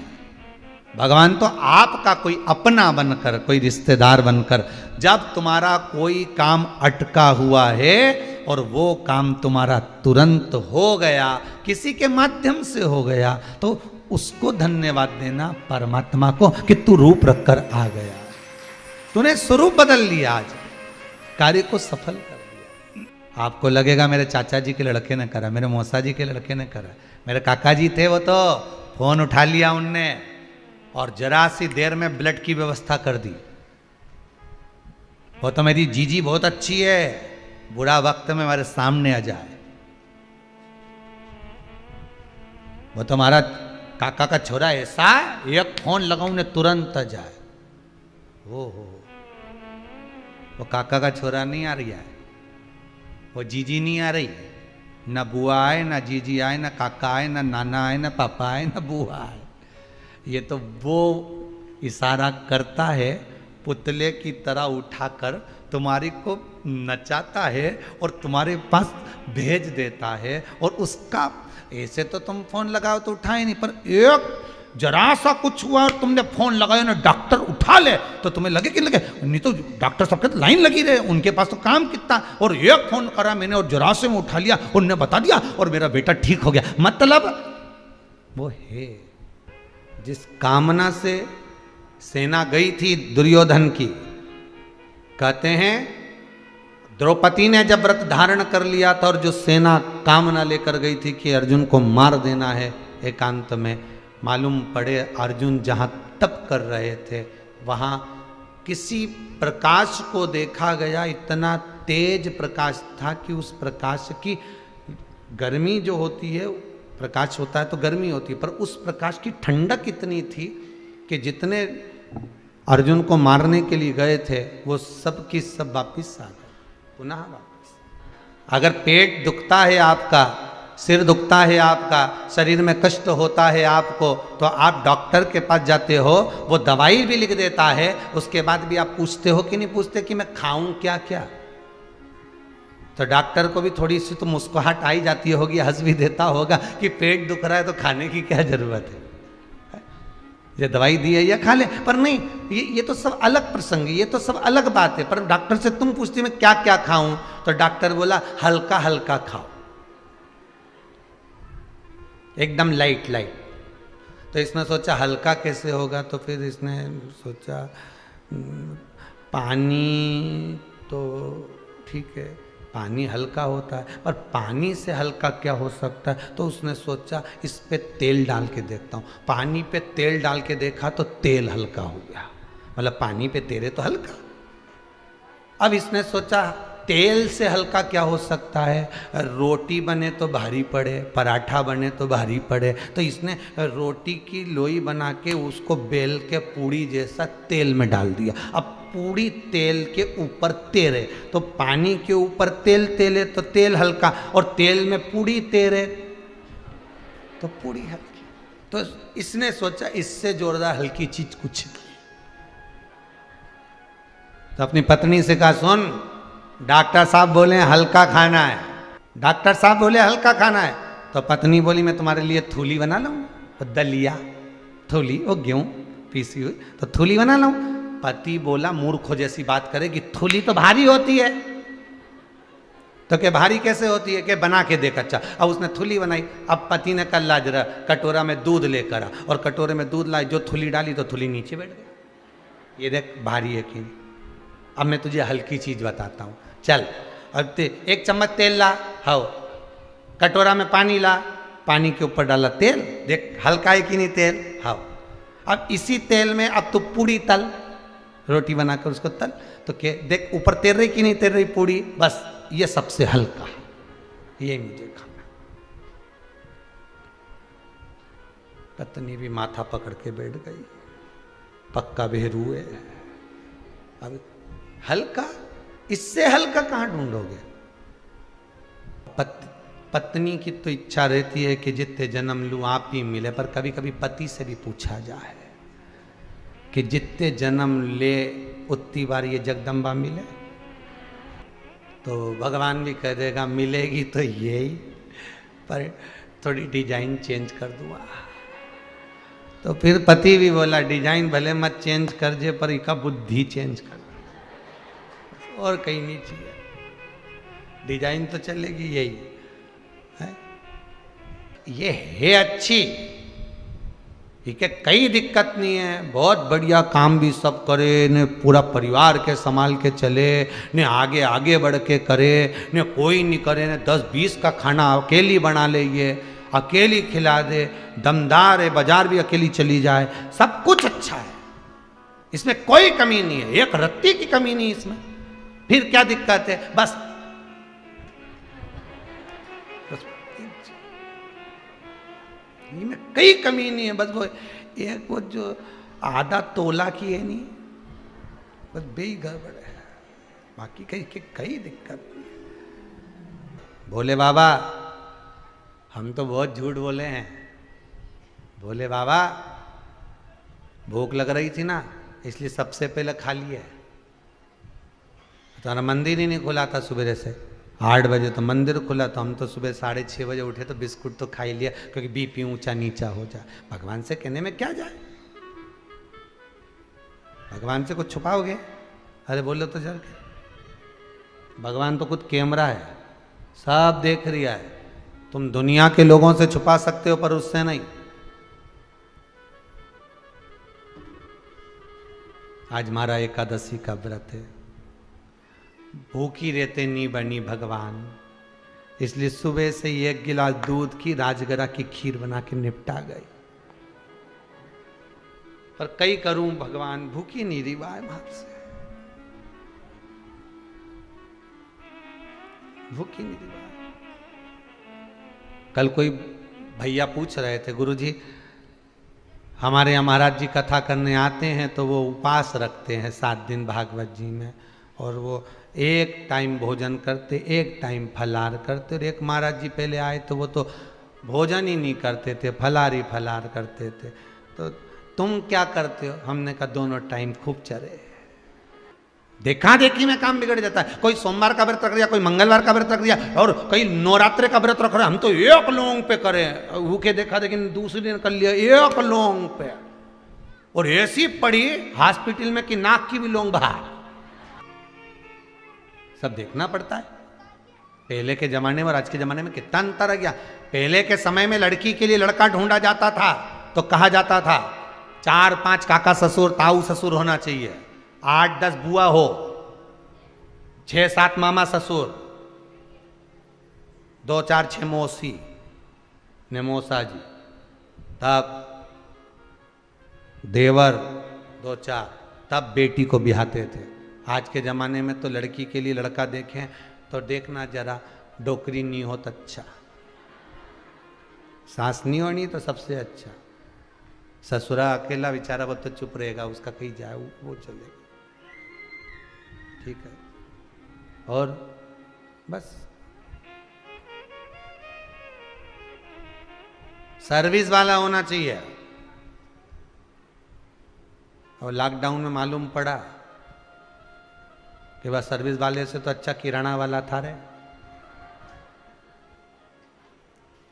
भगवान तो आपका कोई अपना बनकर, कोई रिश्तेदार बनकर, जब तुम्हारा कोई काम अटका हुआ है और वो काम तुम्हारा तुरंत हो गया, किसी के माध्यम से हो गया, तो उसको धन्यवाद देना परमात्मा को कि तू रूप रखकर आ गया, तूने स्वरूप बदल लिया, आज कार्य को सफल कर दिया। आपको लगेगा मेरे चाचा जी के लड़के ने करा, मेरे मौसा जी के लड़के ने करा, मेरे काका जी थे, वो तो फोन उठा लिया उनने और जरा सी देर में ब्लड की व्यवस्था कर दी। वो तो मेरी जीजी बहुत अच्छी है, बुरा वक्त में हमारे सामने आ जाए। वो तो हमारा काका का छोरा ऐसा, एक फोन लगाऊं ने तुरंत आ जाए। हो वो काका का छोरा नहीं आ रही है, वो जीजी नहीं आ रही, न बुआ आए, न जीजी आए, न काका आए, न नाना आए, न पापा आए, न बुआ आए। ये तो वो इशारा करता है, पुतले की तरह उठाकर तुम्हारी को नचाता है और तुम्हारे पास भेज देता है। और उसका ऐसे तो तुम फोन लगाओ तो उठाए नहीं, पर एक जरा सा कुछ हुआ और तुमने फोन लगाया ना, डॉक्टर उठा ले तो तुम्हें लगे कि लगे, नहीं तो डॉक्टर सबके तो लाइन लगी रहे, उनके पास तो काम कितना। और एक फोन करा मैंने और जरा से मैं उठा लिया, उनने बता दिया और मेरा बेटा ठीक हो गया। मतलब वो है जिस कामना से सेना गई थी दुर्योधन की। कहते हैं द्रौपदी ने जब व्रत धारण कर लिया था और जो सेना कामना लेकर गई थी कि अर्जुन को मार देना है एकांत में, मालूम पड़े अर्जुन जहाँ तप कर रहे थे वहाँ किसी प्रकाश को देखा गया, इतना तेज प्रकाश था कि उस प्रकाश की गर्मी जो होती है, प्रकाश होता है तो गर्मी होती है, पर उस प्रकाश की ठंडक इतनी थी कि जितने अर्जुन को मारने के लिए गए थे वो सब की सब वापिस आ गए, पुनः वापिस। अगर पेट दुखता है आपका, सिर दुखता है आपका, शरीर में कष्ट होता है आपको, तो आप डॉक्टर के पास जाते हो, वो दवाई भी लिख देता है, उसके बाद भी आप पूछते हो कि नहीं पूछते कि मैं खाऊं क्या क्या। तो डॉक्टर को भी थोड़ी सी तो मुस्कुराहट आई जाती होगी, हंस भी देता होगा कि पेट दुख रहा है तो खाने की क्या जरूरत है, ये दवाई दी है या खा ले। पर नहीं, ये तो सब अलग प्रसंग है, ये तो सब अलग बात है। पर डॉक्टर से तुम पूछती मैं क्या क्या खाऊं, तो डॉक्टर बोला हल्का हल्का खाओ, एकदम लाइट लाइट। तो इसने सोचा हल्का कैसे होगा, तो फिर इसने सोचा पानी तो ठीक है, पानी हल्का होता है, पर पानी से हल्का क्या हो सकता है। तो उसने सोचा इस पे तेल डाल के देखता हूँ। पानी पे तेल डाल के देखा तो तेल हल्का हो गया, मतलब पानी पे तेरे तो हल्का। अब इसने सोचा तेल से हल्का क्या हो सकता है, रोटी बने तो भारी पड़े, पराठा बने तो भारी पड़े। तो इसने रोटी की लोई बना के उसको बेल के पूड़ी जैसा तेल में डाल दिया। अब पूड़ी तेल के ऊपर तेरे, तो पानी के ऊपर तेल तेले तो तेल हल्का, और तेल में पूड़ी तेरे तो पूड़ी हल्की। तो इसने सोचा इससे जोरदार हल्की चीज कुछ नहीं। तो अपनी पत्नी से कहा सुन, डॉक्टर साहब बोले हल्का खाना है, डॉक्टर साहब बोले हल्का खाना है। तो पत्नी बोली मैं तुम्हारे लिए थूली बना लूँ, तो दलिया थूली, वो गेहूँ पीसी हुई, तो थूली बना लूँ। पति बोला मूर्खों जैसी बात करेगी, थूली तो भारी होती है। तो क्या भारी कैसे होती है, कि बना के देख अच्छा। अब उसने थूली बनाई। अब पति ने कल ला जरा कटोरा में दूध लेकर आ, और कटोरे में दूध लाई, जो थूली डाली तो थूली नीचे बैठ गई। ये देख भारी है कि। अब मैं तुझे हल्की चीज बताता हूँ, चल। अब एक चम्मच तेल ला, हाओ, कटोरा में पानी ला, पानी के ऊपर डाला तेल, देख हल्का है कि नहीं तेल, हाओ। अब इसी तेल में अब तू पूड़ी तल, रोटी बनाकर उसको तल, तो क्या देख ऊपर तैर रही कि नहीं तैर रही पूड़ी, बस ये सबसे हल्का, ये मुझे खाना। पत्नी भी माथा पकड़ के बैठ गई, पक्का बेहरू है। अब हल्का, इससे हल्का कहाँ ढूंढोगे। पत्नी की तो इच्छा रहती है कि जितने जन्म लूं आप ही मिले, पर कभी कभी पति से भी पूछा जाए कि जितने जन्म ले उतनी बार ये जगदम्बा मिले, तो भगवान भी कह देगा मिलेगी तो यही, पर थोड़ी डिजाइन चेंज कर दूंगा। तो फिर पति भी बोला डिजाइन भले मत चेंज कर जे, पर इसका बुद्धि चेंज कर, और कहीं नहीं चाहिए, डिजाइन तो चलेगी यही है। ये है अच्छी, ठीक है, कई दिक्कत नहीं है, बहुत बढ़िया काम भी सब करे ने, पूरा परिवार के संभाल के चले ने, आगे आगे बढ़ के करे ने, कोई नहीं करे ने, 10-20 का खाना अकेली बना ले, ये अकेली खिला दे, दमदार है, बाजार भी अकेली चली जाए, सब कुछ अच्छा है, इसमें कोई कमी नहीं है, एक रत्ती की कमी नहीं इसमें। फिर क्या दिक्कत है, बस में कई कमी नहीं है, बस वो एक वो जो आधा तोला की है नहीं, बस बेई गड़बड़ है, बाकी कई दिक्कत नहीं है। भोले बाबा हम तो बहुत झूठ बोले हैं, भोले बाबा भूख लग रही थी ना, इसलिए सबसे पहले खा लिया है। तुम्हारा मंदिर ही नहीं खुला था सुबह से, 8 बजे तो मंदिर खुला, तो हम तो सुबह 6:30 बजे उठे तो बिस्कुट तो खा ही लिया, क्योंकि बीपी ऊंचा नीचा हो जाए। भगवान से कहने में क्या जाए, भगवान से कुछ छुपाओगे? अरे बोलो तो चल के, भगवान तो खुद कैमरा है, सब देख रिया है। तुम दुनिया के लोगों से छुपा सकते हो पर उससे नहीं। आज हमारा एकादशी का व्रत है, भूखी रहते नी बनी भगवान, इसलिए सुबह से 1 गिलास दूध की राजगरा की खीर बना के निपटा गए। पर कई करूं भगवान, भूखी नहीं रही बाय आपसे, भूखी नहीं रही। कल कोई भैया पूछ रहे थे, गुरुजी हमारे यहाँ महाराज जी कथा करने आते हैं तो वो उपवास रखते हैं 7 दिन भागवत जी में, और वो एक टाइम भोजन करते, एक टाइम फलार करते। और एक महाराज जी पहले आए तो वो तो भोजन ही नहीं करते थे, फलार ही फलार करते थे। तो तुम क्या करते हो? हमने कहा दोनों टाइम खूब चरे। देखा देखी में काम बिगड़ जाता है। कोई सोमवार का व्रत रख दिया, कोई मंगलवार का व्रत रख दिया, और कई नवरात्रे का व्रत रख रहे, हम तो 1 लौंग पे करें, भूखे देखा लेकिन दूसरे दिन कर लिया 1 लौंग पे, और ऐसी पड़ी हॉस्पिटल में कि नाक की भी लौंग बाहर। सब देखना पड़ता है। पहले के जमाने में और आज के जमाने में कितना अंतर आ गया। पहले के समय में लड़की के लिए लड़का ढूंढा जाता था तो कहा जाता था 4-5 काका ससुर ताऊ ससुर होना चाहिए, 8-10 बुआ हो, 6-7 मामा ससुर, 2-4-6 मौसी ने मौसा जी, तब देवर 2-4, तब बेटी को बिहाते थे। आज के ज़माने में तो लड़की के लिए लड़का देखें तो देखना जरा डोकरी नहीं हो तो अच्छा, सास नहीं होनी तो सबसे अच्छा, ससुरा अकेला बेचारा वो तो चुप रहेगा, उसका कहीं जाए वो चलेगा, ठीक है। और बस सर्विस वाला होना चाहिए। और लॉकडाउन में मालूम पड़ा कि वह सर्विस वाले से तो अच्छा किराना वाला था रे।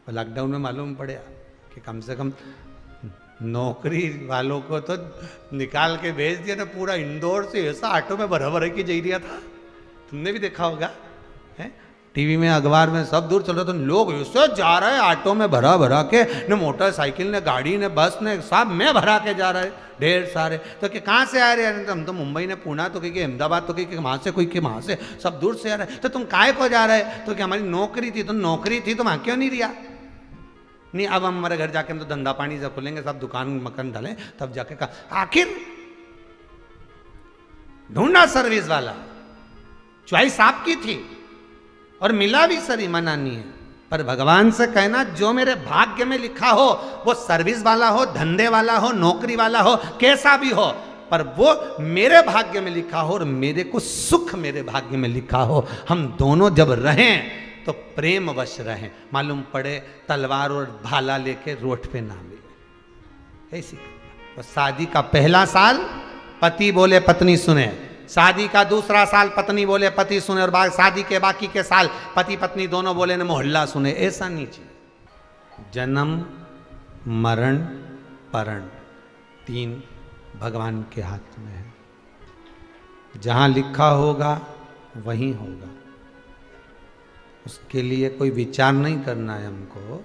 और लॉकडाउन में मालूम पड़ा कि कम से कम नौकरी वालों को तो निकाल के भेज दिया ना। पूरा इंदौर से ऐसा ऑटो में भरा भरा के जा रहा था, तुमने भी देखा होगा है? टीवी में अखबार में सब दूर चल रहा था, लोग ऐसे जा रहे हैं ऑटो में भरा भरा के, न मोटरसाइकिल ने गाड़ी ने बस ने सब में भरा के जा रहे हैं ढेर सारे। तो कि कहाँ से आ रहे हैं? हम तो मुंबई ने पुणे तो कहीं अहमदाबाद तो कहीं वहाँ से, कोई के वहाँ से, सब दूर से आ रहे हैं। तो तुम काहे को जा रहे? तो कि हमारी नौकरी थी। तो नौकरी थी तो वहाँ क्यों नहीं रिया? नहीं, अब हम हमारे घर जाके हम तो धंधा पानी से खुलेंगे, सब दुकान मकान डालें, तब जाके कहा। आखिर ढूंढा सर्विस वाला, चॉइस आपकी थी और मिला भी सही, मना नहीं है। पर भगवान से कहना जो मेरे भाग्य में लिखा हो, वो सर्विस वाला हो, धंधे वाला हो, नौकरी वाला हो, कैसा भी हो, पर वो मेरे भाग्य में लिखा हो और मेरे को सुख मेरे भाग्य में लिखा हो। हम दोनों जब रहें तो प्रेम वश रहें। मालूम पड़े तलवार और भाला लेके रोड पे ना मिले, ऐसी। तो शादी का पहला साल पति बोले पत्नी सुने, शादी का दूसरा साल पत्नी बोले पति सुने, और शादी के बाकी के साल पति पत्नी दोनों बोले न मोहल्ला सुने। ऐसा नहीं चाहिए। जन्म मरण परण 3 भगवान के हाथ में है। जहां लिखा होगा वहीं होगा, उसके लिए कोई विचार नहीं करना है हमको।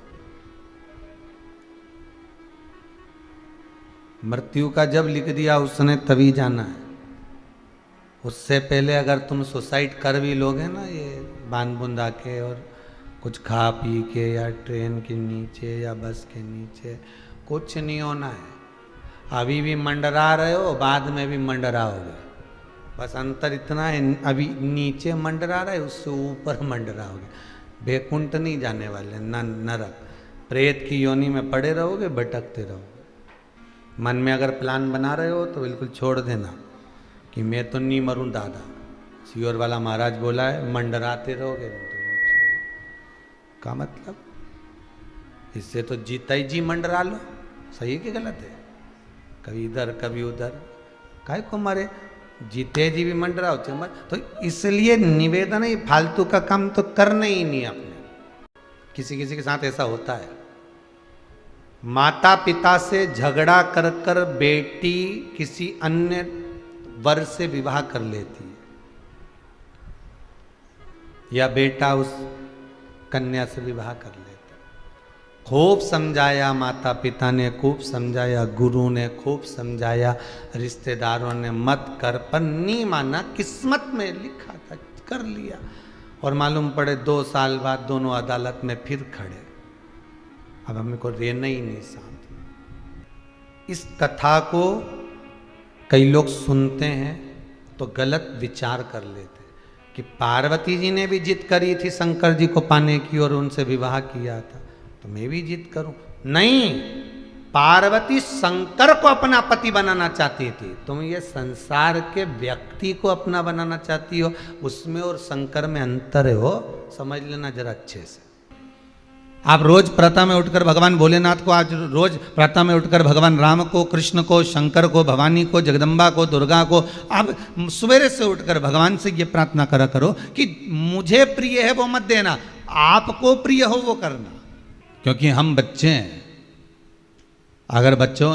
मृत्यु का जब लिख दिया उसने तभी जाना है। उससे पहले अगर तुम सुसाइड कर भी लोगे ना, ये बांध बुंदा के और कुछ खा पी के, या ट्रेन के नीचे या बस के नीचे, कुछ नहीं होना है। अभी भी मंडरा रहे हो, बाद में भी मंडराओगे। बस अंतर इतना है, अभी नीचे मंडरा रहे, उससे ऊपर मंडराओगे। बैकुंठ नहीं जाने वाले, न नरक। प्रेत की योनि में पड़े रहोगे, भटकते रहोगे। मन में अगर प्लान बना रहे हो तो बिल्कुल छोड़ देना कि मैं तो नहीं मरूं दादा। सियोर वाला महाराज बोला है, मंडराते रहोगे का मतलब, इससे तो जीता ही जी मंडरा लो। सही है कि गलत है? कभी इधर कभी उधर, काय को मारे, जीते जी भी मंडरा होते मर। तो इसलिए निवेदन है, फालतू का काम तो करना ही नहीं आपने। किसी किसी के साथ ऐसा होता है, माता पिता से झगड़ा कर कर बेटी किसी अन्य वर से विवाह कर लेती है, या बेटा उस कन्या से विवाह कर लेता। खूब समझाया माता पिता ने, खूब समझाया गुरु ने, खूब समझाया रिश्तेदारों ने, मत कर, पर नहीं माना। किस्मत में लिखा था, कर लिया, और मालूम पड़े 2 साल बाद दोनों अदालत में फिर खड़े। अब हमें को रहना ही नहीं साथ। इस कथा को कई लोग सुनते हैं तो गलत विचार कर लेते हैं कि पार्वती जी ने भी जिद करी थी शंकर जी को पाने की और उनसे विवाह किया था, तो मैं भी जिद करूं। नहीं, पार्वती शंकर को अपना पति बनाना चाहती थी, तुम ये संसार के व्यक्ति को अपना बनाना चाहती हो। उसमें और शंकर में अंतर है, हो समझ लेना जरा अच्छे से। आप रोज प्रातः में उठकर भगवान भोलेनाथ को, आज रोज प्रातः में उठकर भगवान राम को, कृष्ण को, शंकर को, भवानी को, जगदम्बा को, दुर्गा को, आप सवेरे से उठकर भगवान से ये प्रार्थना करा करो कि मुझे प्रिय है वो मत देना, आपको प्रिय हो वो करना। क्योंकि हम बच्चे हैं। अगर बच्चों,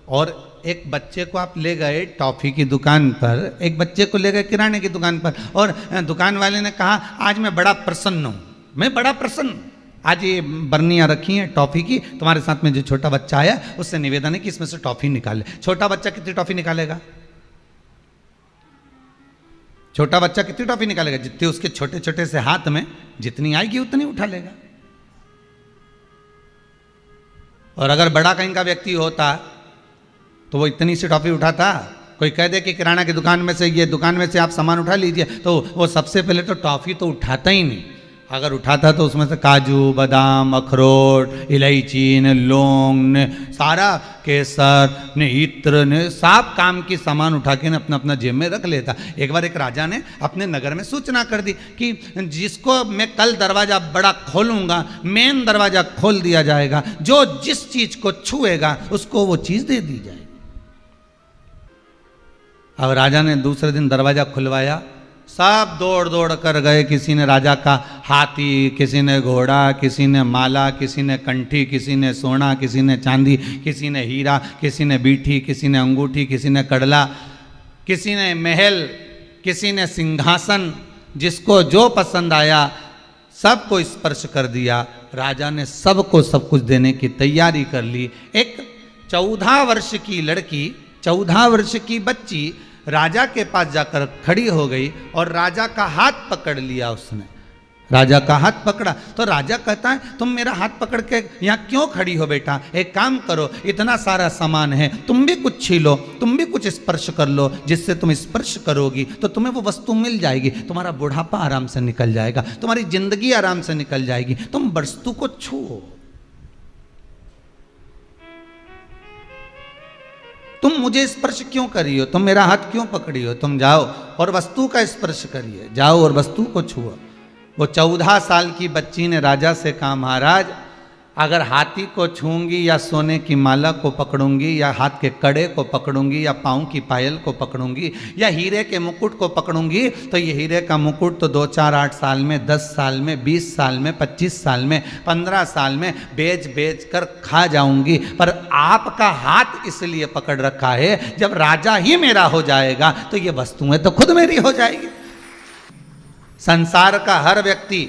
और एक बच्चे को आप ले गए टॉफी की दुकान पर, एक बच्चे को ले गए किराने की दुकान पर, और दुकान वाले ने कहा आज मैं बड़ा प्रसन्न हूं, मैं बड़ा प्रसन्न, आज ये बर्नियाँ रखी हैं टॉफी की, तुम्हारे साथ में जो छोटा बच्चा आया उससे निवेदन है कि इसमें से टॉफी निकाले। छोटा बच्चा कितनी टॉफी निकालेगा? छोटा बच्चा कितनी टॉफी निकालेगा? जितने उसके छोटे छोटे से हाथ में जितनी आएगी उतनी उठा लेगा। और अगर बड़ा कहीं का व्यक्ति होता तो वो इतनी सी टॉफी उठाता? कोई कह दे कि किराना की दुकान में से, ये दुकान में से आप सामान उठा लीजिए, तो वो सबसे पहले तो टॉफी तो उठाता ही नहीं। अगर उठाता तो उसमें से काजू, बादाम, अखरोट, इलायची ने, लौंग ने, सारा केसर ने, इत्र ने, सब काम की सामान उठा के अपना अपना जेब में रख लेता। एक बार एक राजा ने अपने नगर में सूचना कर दी कि जिसको मैं कल दरवाजा बड़ा खोलूंगा, मेन दरवाजा खोल दिया जाएगा, जो जिस चीज को छुएगा उसको वो चीज दे दी जाएगी। अब राजा ने दूसरे दिन दरवाजा खुलवाया, सब दौड़ दौड़ कर गए। किसी ने राजा का हाथी, किसी ने घोड़ा, किसी ने माला, किसी ने कंठी, किसी ने सोना, किसी ने चांदी, किसी ने हीरा, किसी ने बीठी, किसी ने अंगूठी, किसी ने कड़ला, किसी ने महल, किसी ने सिंहासन, जिसको जो पसंद आया सबको स्पर्श कर दिया। राजा ने सबको सब कुछ देने की तैयारी कर ली। एक 14 वर्ष की लड़की, 14 वर्ष की बच्ची राजा के पास जाकर खड़ी हो गई और राजा का हाथ पकड़ लिया उसने। राजा का हाथ पकड़ा तो राजा कहता है तुम मेरा हाथ पकड़ के यहाँ क्यों खड़ी हो बेटा? एक काम करो, इतना सारा सामान है, तुम भी कुछ छीलो, तुम भी कुछ स्पर्श कर लो, जिससे तुम स्पर्श करोगी तो तुम्हें वो वस्तु मिल जाएगी, तुम्हारा बुढ़ापा आराम से निकल जाएगा, तुम्हारी जिंदगी आराम से निकल जाएगी, तुम वस्तु को छुओ। तुम मुझे स्पर्श क्यों करी हो? तुम मेरा हाथ क्यों पकड़ी हो? तुम जाओ और वस्तु का स्पर्श करिए, जाओ और वस्तु को छुओ। वो 14 साल की बच्ची ने राजा से कहा महाराज, अगर हाथी को छूंगी या सोने की माला को पकड़ूंगी या हाथ के कड़े को पकड़ूंगी या पाँव की पायल को पकड़ूंगी या हीरे के मुकुट को पकड़ूंगी तो ये हीरे का मुकुट तो 2, 4, 8 साल में, 10 साल में, 20 साल में, 25 साल में, 15 साल में बेच बेच कर खा जाऊंगी। पर आपका हाथ इसलिए पकड़ रखा है, जब राजा ही मेरा हो जाएगा तो ये वस्तुएं तो खुद मेरी हो जाएगी। संसार का हर व्यक्ति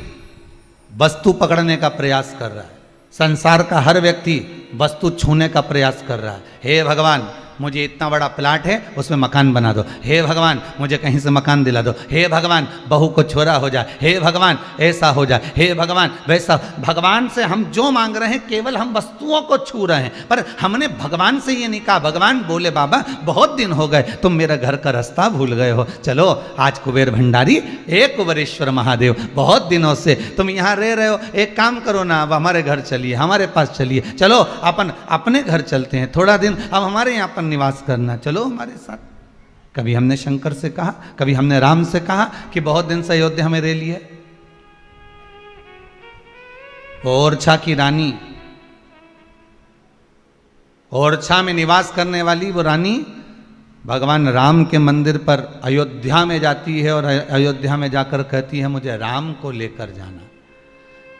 वस्तु पकड़ने का प्रयास कर रहा है, संसार का हर व्यक्ति वस्तु छूने का प्रयास कर रहा है। हे भगवान, मुझे इतना बड़ा प्लाट है उसमें मकान बना दो, हे भगवान मुझे कहीं से मकान दिला दो, हे भगवान बहू को छोरा हो जाए, हे भगवान ऐसा हो जाए, हे भगवान वैसा। भगवान से हम जो मांग रहे हैं केवल हम वस्तुओं को छू रहे हैं, पर हमने भगवान से ये नहीं कहा। भगवान बोले बाबा बहुत दिन हो गए, तुम मेरा घर का रास्ता भूल गए हो, चलो आज कुबेर भंडारी, एक कुबेरेश्वर महादेव, बहुत दिनों से तुम यहाँ रह रहे हो, एक काम करो ना, अब हमारे घर चलिए, हमारे पास चलिए, चलो अपन अपने घर चलते हैं, थोड़ा दिन अब हमारे यहाँ पर निवास करना, चलो हमारे साथ। कभी हमने शंकर से कहा, कभी हमने राम से कहा कि बहुत दिन से अयोध्या में रह लिए। ओरछा की रानी, ओरछा में निवास करने वाली वो रानी भगवान राम के मंदिर पर अयोध्या में जाती है और अयोध्या में जाकर कहती है मुझे राम को लेकर जाना।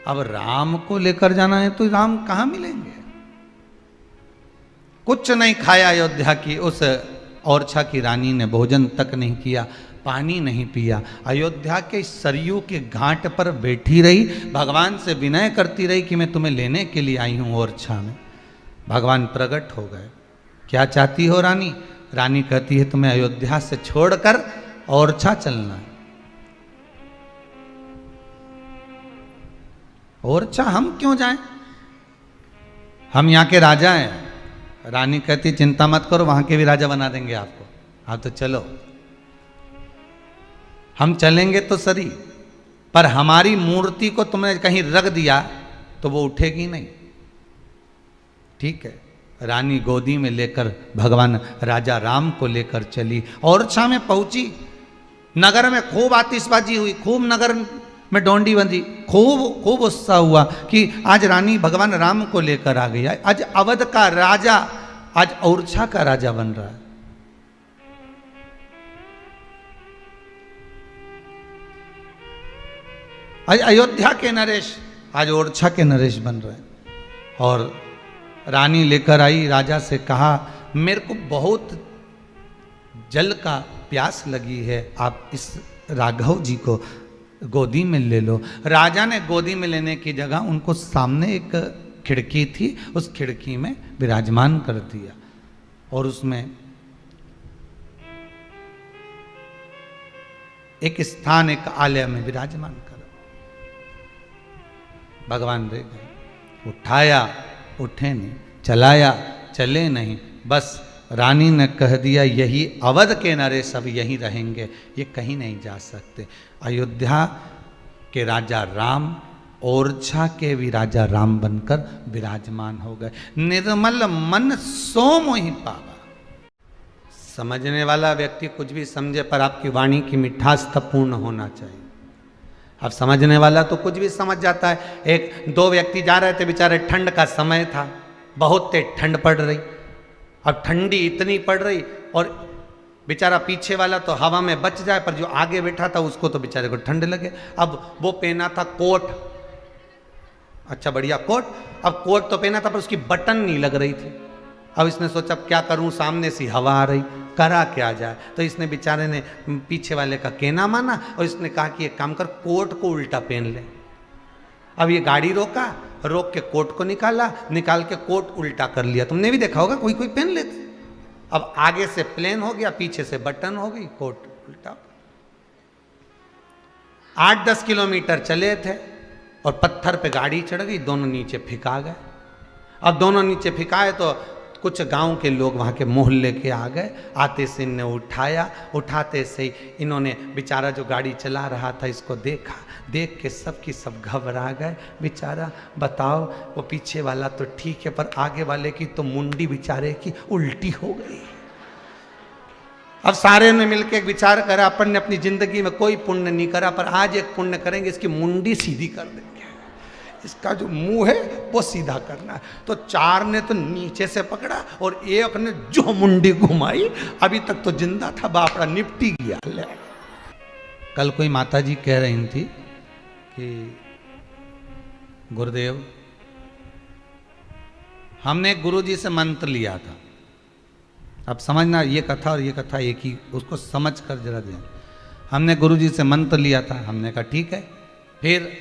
अब राम को लेकर जाना है तो राम कहाँ मिलेंगे? कुछ नहीं खाया अयोध्या की उस ओरछा की रानी ने, भोजन तक नहीं किया, पानी नहीं पिया, अयोध्या के सरयू के घाट पर बैठी रही, भगवान से विनय करती रही कि मैं तुम्हें लेने के लिए आई हूं ओरछा में। भगवान प्रकट हो गए। क्या चाहती हो रानी? रानी कहती है तुम्हें अयोध्या से छोड़कर ओरछा चलना है। ओरछा हम क्यों जाएं? हम यहाँ के राजा हैं। रानी कहती चिंता मत करो, वहां के भी राजा बना देंगे आपको, आप तो चलो। हम चलेंगे तो सही, पर हमारी मूर्ति को तुमने कहीं रख दिया तो वो उठेगी नहीं। ठीक है, रानी गोदी में लेकर भगवान राजा राम को लेकर चली, ओरछा में पहुंची। नगर में खूब आतिशबाजी हुई, खूब नगर में डोंडी बंधी, खूब उत्साह हुआ कि आज रानी भगवान राम को लेकर आ गई, आज अवध का राजा, आज ओरछा का राजा बन रहा है। आज अयोध्या के नरेश आज ओरछा के नरेश बन रहे हैं। और रानी लेकर आई, राजा से कहा मेरे को बहुत जल का प्यास लगी है, आप इस राघव जी को गोदी में ले लो। राजा ने गोदी में लेने की जगह उनको सामने एक खिड़की थी, उस खिड़की में विराजमान कर दिया और उसमें एक स्थान, एक आलय में विराजमान कर भगवान रह गए। उठाया, उठे नहीं, चलाया, चले नहीं, बस रानी ने कह दिया यही अवध के नरेश सब यहीं रहेंगे, ये कहीं नहीं जा सकते। अयोध्या के राजा राम ओरछा के भी राजा राम बनकर विराजमान हो गए। निर्मल मन सो मोहि पावा। समझने वाला व्यक्ति कुछ भी समझे, पर आपकी वाणी की मिठास तब पूर्ण होना चाहिए। अब समझने वाला तो कुछ भी समझ जाता है। एक दो व्यक्ति जा रहे थे, बेचारे ठंड का समय था, बहुत तेज ठंड पड़ रही। अब ठंडी इतनी पड़ रही और बेचारा पीछे वाला तो हवा में बच जाए, पर जो आगे बैठा था उसको तो बेचारे को ठंड लगे। अब वो पहना था कोट, अच्छा बढ़िया कोट, अब कोट तो पहना था पर उसकी बटन नहीं लग रही थी। अब इसने सोचा क्या करूं, सामने से हवा आ रही, करा क्या जाए। तो इसने बेचारे ने पीछे वाले का कहना माना और इसने कहा कि एक काम कर, कोट को उल्टा पहन ले। अब ये गाड़ी रोका, रोक के कोट को निकाला, निकाल के कोट उल्टा कर लिया। तुमने भी देखा होगा, कोई कोई पहन लेते। अब आगे से प्लेन हो गया, पीछे से बटन हो गई, कोट उल्टा। 8-10 किलोमीटर चले थे और पत्थर पे गाड़ी चढ़ गई, दोनों नीचे फिका गए। अब दोनों नीचे फिकाए तो कुछ गांव के लोग वहाँ के मोहल्ले के आ गए, आते से इन्हें उठाया, उठाते से इन्होंने बेचारा जो गाड़ी चला रहा था इसको देखा, देख के सब की सब घबरा गए। बेचारा बताओ, वो पीछे वाला तो ठीक है पर आगे वाले की तो मुंडी बेचारे की उल्टी हो गई। अब सारे ने मिलकर एक विचार करा, अपन ने अपनी जिंदगी में कोई पुण्य नहीं करा, पर आज एक पुण्य करेंगे, इसकी मुंडी सीधी कर देंगे, इसका जो मुंह है वो सीधा करना है। तो 4 ने तो नीचे से पकड़ा और एक ने जो मुंडी घुमाई, अभी तक तो जिंदा था, बापड़ा निपटी गया। ले कल कोई माता जी कह रही थी कि गुरुदेव हमने गुरुजी से मंत्र लिया था। अब समझना, ये कथा और ये कथा एक ही, उसको समझ कर जरा दिया। हमने गुरुजी से मंत्र लिया था, हमने कहा ठीक है। फिर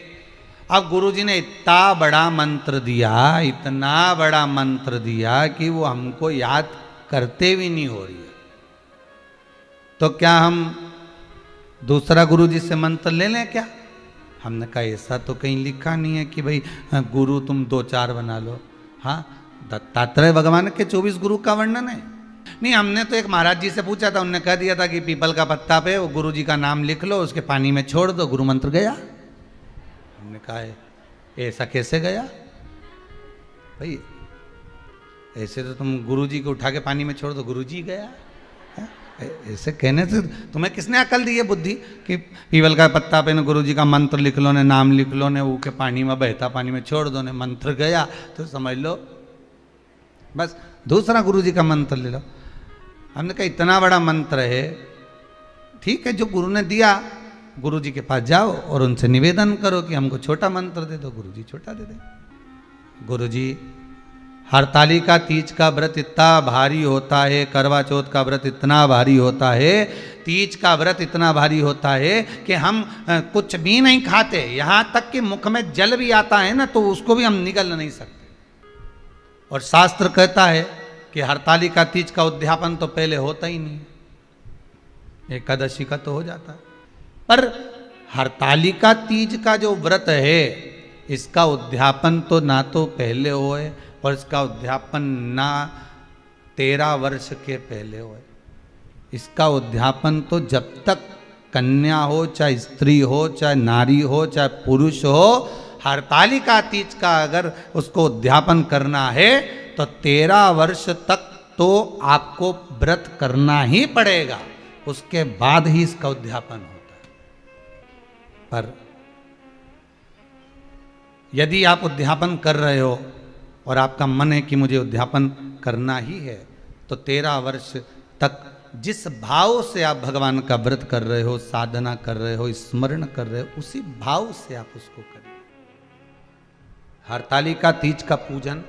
अब गुरुजी ने इतना बड़ा मंत्र दिया, इतना बड़ा मंत्र दिया कि वो हमको याद करते भी नहीं हो रही है। तो क्या हम दूसरा गुरुजी से मंत्र ले लें क्या? हमने कहा ऐसा तो कहीं लिखा नहीं है कि भाई गुरु तुम 2-4 बना लो। हाँ, दत्तात्रेय भगवान के 24 गुरु का वर्णन है। नहीं, हमने तो एक महाराज जी से पूछा था, उन्होंने कह दिया था कि पीपल का पत्ता पे वो गुरु जी का नाम लिख लो, उसके पानी में छोड़ दो, गुरु मंत्र गया। हमने कहा ऐसा कैसे गया भाई? ऐसे तो तुम गुरु जी को उठा के पानी में छोड़ दो, गुरु जी गया। ऐसे कहने से तुम्हें किसने अकल दी है, बुद्धि, कि पीपल का पत्ता पे न गुरु जी का मंत्र लिख लो, ने नाम लिख लो, ने वो के पानी में बहता पानी में छोड़ दो, ने मंत्र गया, तो समझ लो बस दूसरा गुरु जी का मंत्र ले लो। हमने कहा इतना बड़ा मंत्र है, ठीक है, जो गुरु ने दिया गुरु जी के पास जाओ और उनसे निवेदन करो कि हमको छोटा मंत्र दे दो, गुरु जी छोटा दे दे। गुरु जी हरतालिका तीज का व्रत इतना भारी होता है, करवा चौथ का व्रत इतना भारी होता है, तीज का व्रत इतना भारी होता है कि हम कुछ भी नहीं खाते, यहाँ तक कि मुख में जल भी आता है ना तो उसको भी हम निगल नहीं सकते। और शास्त्र कहता है कि हरतालिका तीज का उद्यापन तो पहले होता ही नहीं, एकादशी का तो हो जाता है, पर हरतालिका तीज का जो व्रत है इसका उद्यापन तो ना तो पहले होए और इसका उद्यापन ना 13 वर्ष के पहले होए। इसका उद्यापन तो जब तक कन्या हो, चाहे स्त्री हो, चाहे नारी हो, चाहे पुरुष हो, हरतालिका तीज का अगर उसको उद्यापन करना है तो 13 वर्ष तक तो आपको व्रत करना ही पड़ेगा, उसके बाद ही इसका उद्यापन होता है। पर यदि आप उद्यापन कर रहे हो और आपका मन है कि मुझे उद्यापन करना ही है, तो 13 वर्ष तक जिस भाव से आप भगवान का व्रत कर रहे हो, साधना कर रहे हो, स्मरण कर रहे हो, उसी भाव से आप उसको करें। हरतालिका तीज का पूजन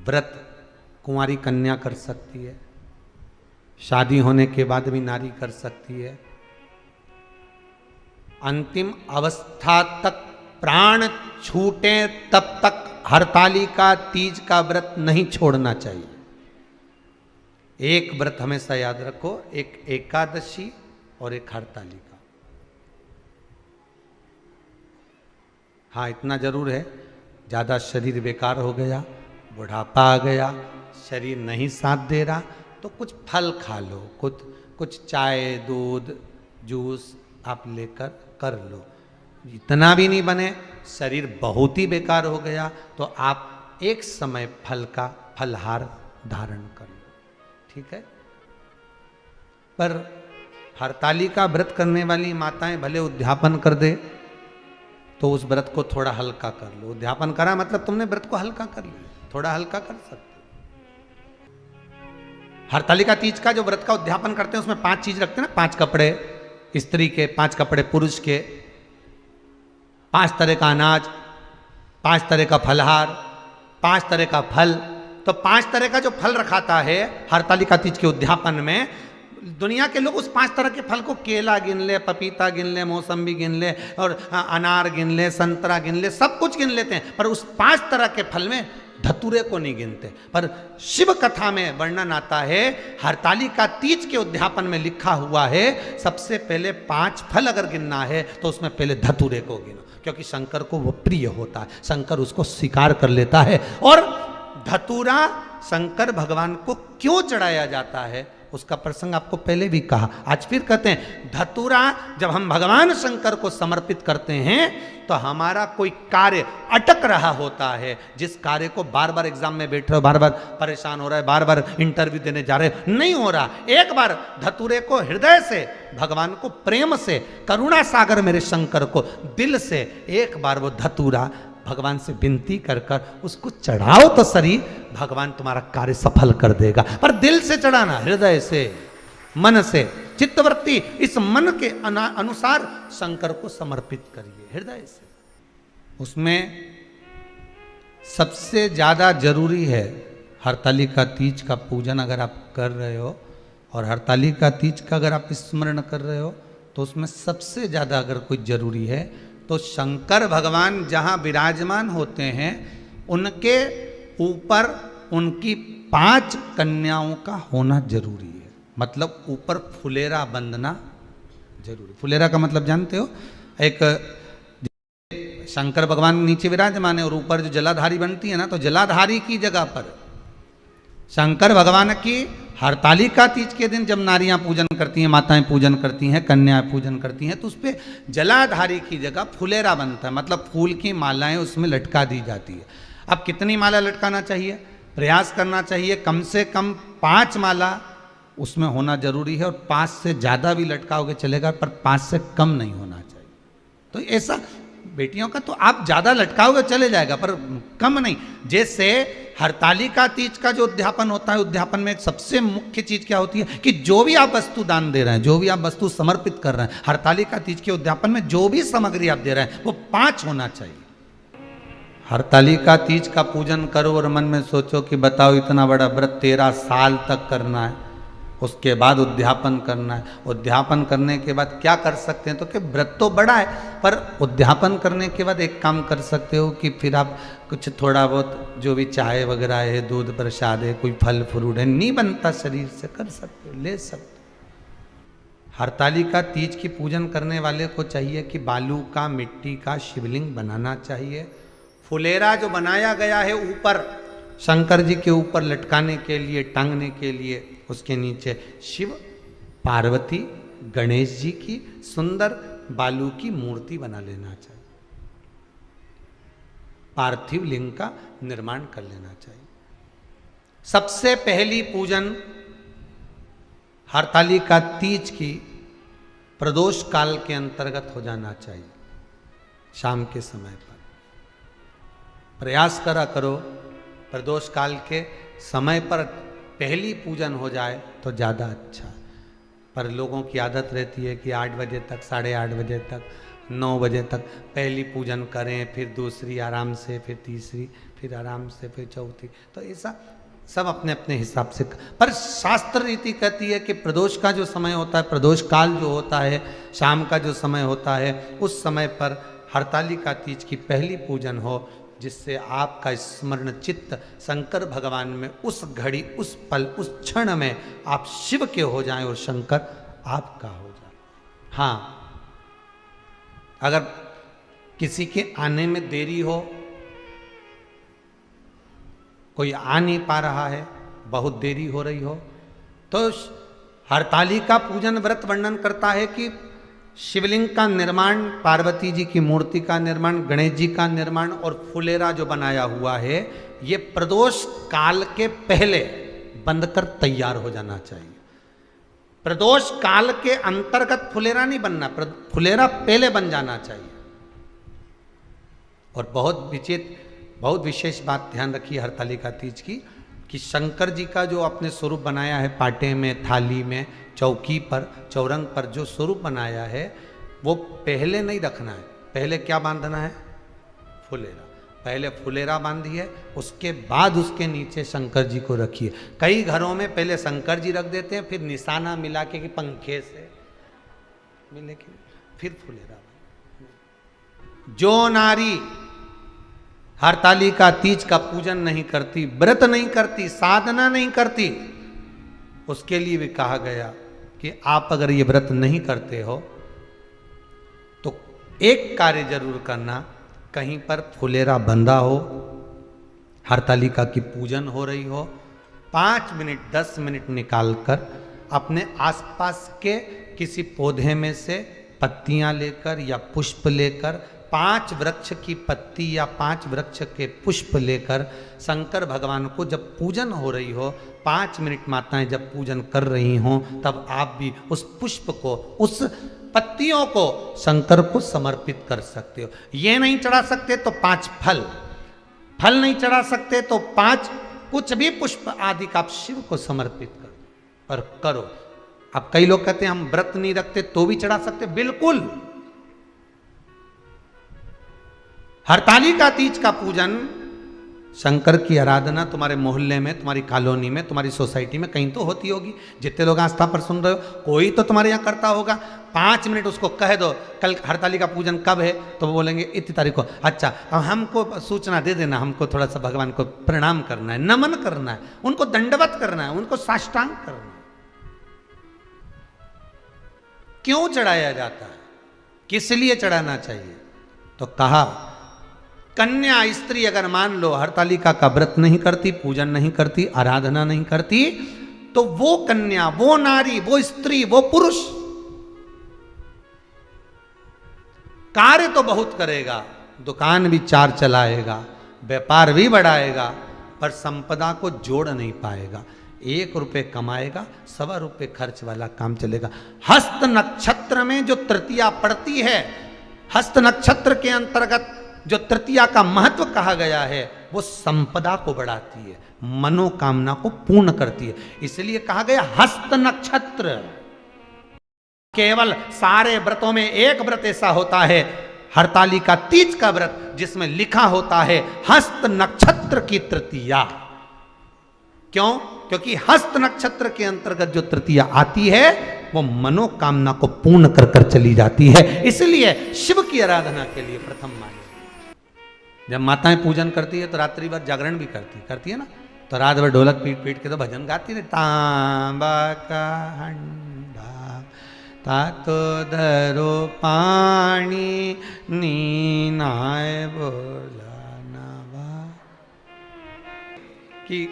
व्रत कुंवारी कन्या कर सकती है, शादी होने के बाद भी नारी कर सकती है, अंतिम अवस्था तक प्राण छूटे तब तक हरतालिका तीज का व्रत नहीं छोड़ना चाहिए। एक व्रत हमेशा याद रखो, एक एकादशी और एक हरतालिका। हाँ, इतना जरूर है, ज्यादा शरीर बेकार हो गया, बुढ़ापा आ गया, शरीर नहीं साथ दे रहा, तो कुछ फल खा लो, कुछ चाय, दूध, जूस आप लेकर कर लो। इतना भी नहीं बने, शरीर बहुत ही बेकार हो गया, तो आप एक समय फल का फलहार धारण कर लो, ठीक है। पर हरतालिका व्रत करने वाली माताएं भले उद्यापन कर दे तो उस व्रत को थोड़ा हल्का कर लो। उद्यापन करा मतलब तुमने व्रत को हल्का कर लिया, थोड़ा हल्का कर सकते। हरतालिका तीज का जो व्रत का उद्यापन करते हैं उसमें 5 चीज रखते हैं ना, 5 कपड़े स्त्री के, 5 कपड़े पुरुष के, 5 तरह का अनाज, 5 तरह का फलहार, 5 तरह का फल। तो 5 तरह का जो फल रखाता है हरतालिका तीज के उद्यापन में, दुनिया के लोग उस 5 तरह के फल को केला गिन ले, पपीता गिन ले, मौसम्बी गिन ले और अनार गिन ले, संतरा गिन ले, सब कुछ गिन लेते हैं, पर उस 5 तरह के फल में धतूरे को नहीं गिनते। पर शिव कथा में वर्णन आता है, हरतालिका तीज के उद्यापन में लिखा हुआ है सबसे पहले 5 फल अगर गिनना है तो उसमें पहले धतूरे को गिनो, क्योंकि शंकर को वो प्रिय होता है, शंकर उसको स्वीकार कर लेता है। और धतूरा शंकर भगवान को क्यों चढ़ाया जाता है उसका प्रसंग आपको पहले भी कहा, आज फिर कहते हैं। धतूरा जब हम भगवान शंकर को समर्पित करते हैं तो हमारा कोई कार्य अटक रहा होता है, जिस कार्य को बार बार एग्जाम में बैठ रहे हो, बार बार परेशान हो रहा है, बार बार इंटरव्यू देने जा रहे हो, नहीं हो रहा, एक बार धतूरे को हृदय से, भगवान को प्रेम से, करुणा सागर मेरे शंकर को दिल से एक बार वो धतूरा भगवान से विनती कर कर उसको चढ़ाओ तो सही, भगवान तुम्हारा कार्य सफल कर देगा। पर दिल से चढ़ाना, हृदय से, मन से, चित्तवृत्ति, इस मन के अनुसार शंकर को समर्पित करिए हृदय से। उसमें सबसे ज्यादा जरूरी है हरतालिका तीज का पूजन अगर आप कर रहे हो और हरतालिका तीज का अगर आप स्मरण कर रहे हो तो उसमें सबसे ज्यादा अगर कोई जरूरी है तो शंकर भगवान जहाँ विराजमान होते हैं उनके ऊपर उनकी 5 कन्याओं का होना जरूरी है। मतलब ऊपर फुलेरा बंधना जरूरी। फुलेरा का मतलब जानते हो, एक शंकर भगवान नीचे विराजमान है और ऊपर जो जलाधारी बनती है ना, तो जलाधारी की जगह पर शंकर भगवान की हरतालिका तीज के दिन जब नारियां पूजन करती हैं, माताएं पूजन करती हैं, कन्याएं पूजन करती हैं, तो उस पर जलाधारी की जगह फुलेरा बनता है, मतलब फूल की मालाएं उसमें लटका दी जाती है। अब कितनी माला लटकाना चाहिए, प्रयास करना चाहिए कम से कम 5 माला उसमें होना जरूरी है, और 5 से ज़्यादा भी लटकाओगे चलेगा, पर 5 से कम नहीं होना चाहिए। तो ऐसा बेटियों का तो आप ज्यादा लटकाओगे चले जाएगा, पर कम नहीं। जैसे हरतालिका तीज का जो उद्यापन होता है, उद्यापन में एक सबसे मुख्य चीज क्या होती है कि जो भी आप वस्तु दान दे रहे हैं, जो भी आप वस्तु समर्पित कर रहे हैं, हरतालिका तीज के उद्यापन में जो भी सामग्री आप दे रहे हैं वो 5 होना चाहिए। हरतालिका तीज का पूजन करो और मन में सोचो कि बताओ इतना बड़ा व्रत 13 साल तक करना है, उसके बाद उद्यापन करना है। उद्यापन करने के बाद क्या कर सकते हैं, तो कि व्रत तो बड़ा है, पर उद्यापन करने के बाद एक काम कर सकते हो कि फिर आप कुछ थोड़ा बहुत जो भी चाय वगैरह है, दूध प्रसाद है, कोई फल फ्रूट है, नहीं बनता शरीर से, कर सकते हो, ले सकते हो। हरतालिका तीज की पूजन करने वाले को चाहिए कि बालू का, मिट्टी का शिवलिंग बनाना चाहिए। फुलेरा जो बनाया गया है ऊपर शंकर जी के ऊपर लटकाने के लिए, टांगने के लिए, उसके नीचे शिव, पार्वती, गणेश जी की सुंदर बालू की मूर्ति बना लेना चाहिए। पार्थिव लिंग का निर्माण कर लेना चाहिए। सबसे पहली पूजन हरतालिका तीज की प्रदोष काल के अंतर्गत हो जाना चाहिए, शाम के समय पर। प्रयास करा करो प्रदोष काल के समय पर पहली पूजन हो जाए तो ज़्यादा अच्छा। पर लोगों की आदत रहती है कि 8 बजे तक, 8:30 बजे तक, 9 बजे तक पहली पूजन करें, फिर दूसरी आराम से, फिर तीसरी, फिर आराम से, फिर चौथी। तो ऐसा सब अपने अपने हिसाब से। पर शास्त्र रीति कहती है कि प्रदोष का जो समय होता है, प्रदोष काल जो होता है, शाम का जो समय होता है, उस समय पर हरतालिका तीज की पहली पूजन हो, जिससे आपका स्मरण चित्त शंकर भगवान में उस घड़ी, उस पल, उस क्षण में आप शिव के हो जाएं और शंकर आपका हो जाए। हाँ, अगर किसी के आने में देरी हो, कोई आ नहीं पा रहा है, बहुत देरी हो रही हो, तो हरतालिका पूजन व्रत वर्णन करता है कि शिवलिंग का निर्माण, पार्वती जी की मूर्ति का निर्माण, गणेश जी का निर्माण और फुलेरा जो बनाया हुआ है, ये प्रदोष काल के पहले बनकर तैयार हो जाना चाहिए। प्रदोष काल के अंतर्गत फुलेरा नहीं बनना, फुलेरा पहले बन जाना चाहिए। और बहुत विशेष बात ध्यान रखिए हरतालिका तीज की, कि शंकर जी का जो आपने स्वरूप बनाया है, पाटे में, थाली में, चौकी पर, चौरंग पर जो स्वरूप बनाया है, वो पहले नहीं रखना है। पहले क्या बांधना है? फुलेरा। पहले फुलेरा बांधिए, उसके बाद उसके नीचे शंकर जी को रखिए। कई घरों में पहले शंकर जी रख देते हैं, फिर निशाना मिला के कि पंखे से मिले के फिर फुलेरा। जो नारी हरतालिका तीज का पूजन नहीं करती, व्रत नहीं करती, साधना नहीं करती, उसके लिए भी कहा गया कि आप अगर ये व्रत नहीं करते हो तो एक कार्य जरूर करना, कहीं पर फुलेरा बंधा हो, हरतालिका की पूजन हो रही हो, 5 मिनट 10 मिनट निकालकर अपने आसपास के किसी पौधे में से पत्तियां लेकर या पुष्प लेकर, 5 वृक्ष की पत्ती या 5 वृक्ष के पुष्प लेकर शंकर भगवान को जब पूजन हो रही हो, 5 मिनट माताएं जब पूजन कर रही हों, तब आप भी उस पुष्प को, उस पत्तियों को शंकर को समर्पित कर सकते हो। ये नहीं चढ़ा सकते तो 5 फल नहीं चढ़ा सकते तो 5 कुछ भी पुष्प आदि का आप शिव को समर्पित करो और करो। अब कई लोग कहते हैं हम व्रत नहीं रखते तो भी चढ़ा सकते, बिल्कुल। हरतालिका तीज का पूजन, शंकर की आराधना तुम्हारे मोहल्ले में, तुम्हारी कॉलोनी में, तुम्हारी सोसाइटी में कहीं तो होती होगी। जितने लोग आस्था पर सुन रहे हो, कोई तो तुम्हारे यहाँ करता होगा। 5 मिनट उसको कह दो कल हरतालिका पूजन कब है, तो वो बोलेंगे इतनी तारीख को। अच्छा, अब हमको सूचना दे देना, हमको थोड़ा सा भगवान को प्रणाम करना है, नमन करना है, उनको दंडवत करना है, उनको साष्टांग करना है। क्यों चढ़ाया जाता है, किस लिए चढ़ाना चाहिए? तो कहा कन्या स्त्री अगर मान लो हरतालिका का व्रत नहीं करती, पूजन नहीं करती, आराधना नहीं करती, तो वो कन्या, वो नारी, वो स्त्री, वो पुरुष कार्य तो बहुत करेगा, दुकान भी 4 चलाएगा, व्यापार भी बढ़ाएगा, पर संपदा को जोड़ नहीं पाएगा। 1 रुपये कमाएगा, 1.25 रुपये खर्च वाला काम चलेगा। हस्त नक्षत्र में जो तृतीया पड़ती है, हस्त नक्षत्र के अंतर्गत जो तृतीया का महत्व कहा गया है वो संपदा को बढ़ाती है, मनोकामना को पूर्ण करती है। इसलिए कहा गया हस्त नक्षत्र। केवल सारे व्रतों में एक व्रत ऐसा होता है, हरतालिका तीज का व्रत, जिसमें लिखा होता है हस्त नक्षत्र की तृतीया। क्यों? क्योंकि हस्त नक्षत्र के अंतर्गत जो तृतीया आती है वो मनोकामना को पूर्ण कर कर चली जाती है। इसलिए शिव की आराधना के लिए प्रथम माने। जब माताएं पूजन करती है तो रात्रि भर जागरण भी करती है ना, तो रात भर ढोलक पीट पीट के तो भजन गाती है। तांबा का हंडा तातो धरो पानी नीनाए बोला नवा। कि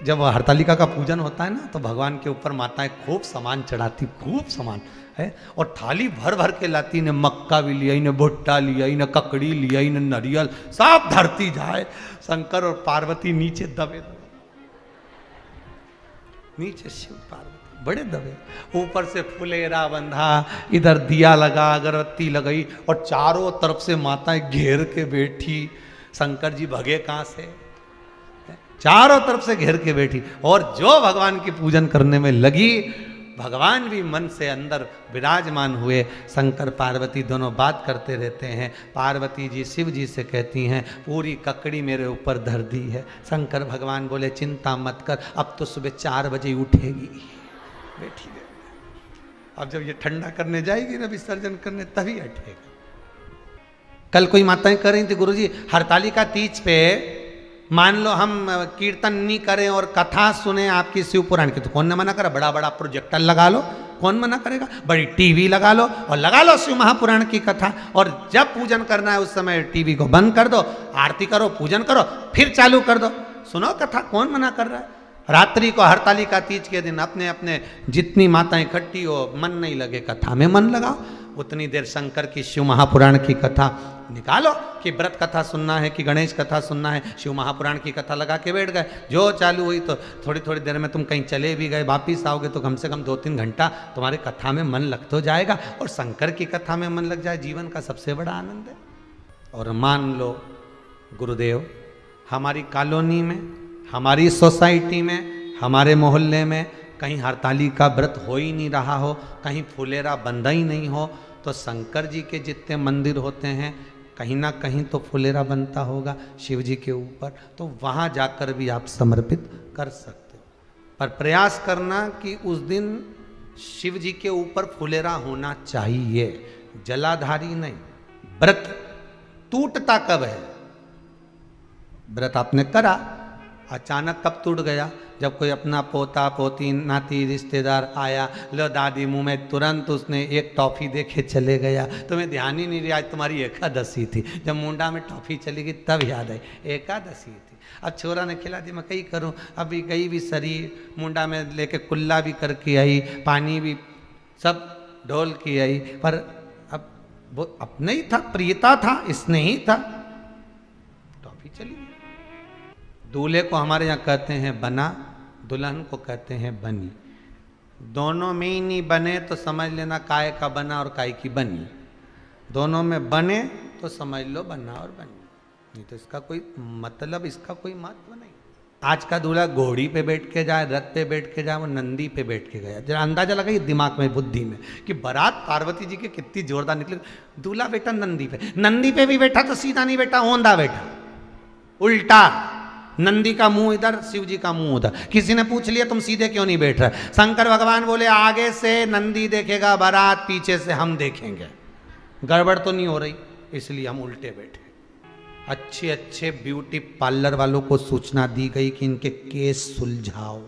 जब हरतालिका का पूजन होता है ना तो भगवान के ऊपर माताएं खूब सामान चढ़ाती, खूब सामान है, और थाली भर भर के लाती। ने मक्का भी लिया, इन्हें भुट्टा लिया, इन्हें ककड़ी लिया, इन्हें नारियल, सब धरती जाए। शंकर और पार्वती नीचे दबे नीचे शिव पार्वती बड़े दबे, ऊपर से फुलेरा बंधा, इधर दिया लगा, अगरबत्ती लगाई, और चारों तरफ से माताएं घेर के बैठी। शंकर जी भगे कहां से? चारों तरफ से घेर के बैठी, और जो भगवान की पूजन करने में लगी, भगवान भी मन से अंदर विराजमान हुए। शंकर पार्वती दोनों बात करते रहते हैं। पार्वती जी शिव जी से कहती हैं पूरी ककड़ी मेरे ऊपर धर दी है। शंकर भगवान बोले चिंता मत कर, अब तो सुबह 4 बजे उठेगी, बैठी रहे। अब जब ये ठंडा करने जाएगी ना विसर्जन करने, तभी उठेगा। कल कोई माताएं कह रही थी गुरुजी हरतालिका तीज पे मान लो हम कीर्तन नहीं करें और कथा सुने आपकी शिव पुराण की, तो कौन ने मना करा? बड़ा बड़ा प्रोजेक्टर लगा लो, कौन मना करेगा? बड़ी टीवी लगा लो और लगा लो शिव महापुराण की कथा, और जब पूजन करना है उस समय टीवी को बंद कर दो, आरती करो, पूजन करो, फिर चालू कर दो, सुनो कथा, कौन मना कर रहा है? रात्रि को हरतालिका तीज के दिन अपने अपने जितनी माताएं इकट्ठी हो, मन नहीं लगे कथा में मन लगाओ, उतनी देर शंकर की शिव महापुराण की कथा निकालो। कि व्रत कथा सुनना है कि गणेश कथा सुनना है, शिव महापुराण की कथा लगा के बैठ गए। जो चालू हुई तो थोड़ी थोड़ी देर में तुम कहीं चले भी गए, वापिस आओगे तो कम से कम 2-3 घंटा तुम्हारे कथा में मन लग तो जाएगा, और शंकर की कथा में मन लग जाए, जीवन का सबसे बड़ा आनंद है। और मान लो गुरुदेव हमारी कॉलोनी में, हमारी सोसाइटी में, हमारे मोहल्ले में कहीं हरतालिका व्रत हो ही नहीं रहा हो, कहीं फुलेरा बंधा ही नहीं हो, तो शंकर जी के जितने मंदिर होते हैं कहीं ना कहीं तो फुलेरा बनता होगा शिव जी के ऊपर, तो वहाँ जाकर भी आप समर्पित कर सकते हो। पर प्रयास करना कि उस दिन शिव जी के ऊपर फुलेरा होना चाहिए, जलाधारी नहीं। व्रत टूटता कब है? व्रत आपने करा, अचानक कब टूट गया? जब कोई अपना पोता पोती नाती रिश्तेदार आया, लो दादी मुंह में, तुरंत उसने एक टॉफी देखे चले गया, तुम्हें ध्यान ही नहीं रहा आज तुम्हारी एकादशी थी। जब मुंडा में टॉफी चली गई तब याद आई एकादशी थी। अब छोरा ने खिला दी, मैं कहीं करूँ, अभी गई भी शरीर मुंडा में लेके कुल्ला भी करके आई, पानी भी सब ढोल की आई, पर अब वो अपने ही था, प्रियता था, इसने ही था, टॉफी चली गई। दूल्हे को हमारे यहाँ कहते हैं बना, दुल्हन को कहते हैं बनी। दोनों में ही नहीं बने तो समझ लेना काय का बना और काय की बनी। दोनों में बने तो समझ लो बना और बनी, नहीं तो इसका कोई मतलब, इसका कोई महत्व नहीं। आज का दूल्हा घोड़ी पे बैठ के जाए, रथ पे बैठ के जाए, वो नंदी पे बैठ के गया। जरा अंदाजा लगाइए दिमाग में, बुद्धि में, कि बारात पार्वती जी की कितनी जोरदार निकली। दूल्हा बैठा नंदी पे, नंदी पे भी बैठा तो सीधा नहीं बैठा, औंधा बैठा, उल्टा। नंदी का मुंह इधर, शिव जी का मुंह उधर। किसी ने पूछ लिया तुम सीधे क्यों नहीं बैठ रहे? शंकर भगवान बोले आगे से नंदी देखेगा बारात, पीछे से हम देखेंगे, गड़बड़ तो नहीं हो रही, इसलिए हम उल्टे बैठे। अच्छे अच्छे ब्यूटी पार्लर वालों को सूचना दी गई कि इनके केस सुलझाओ।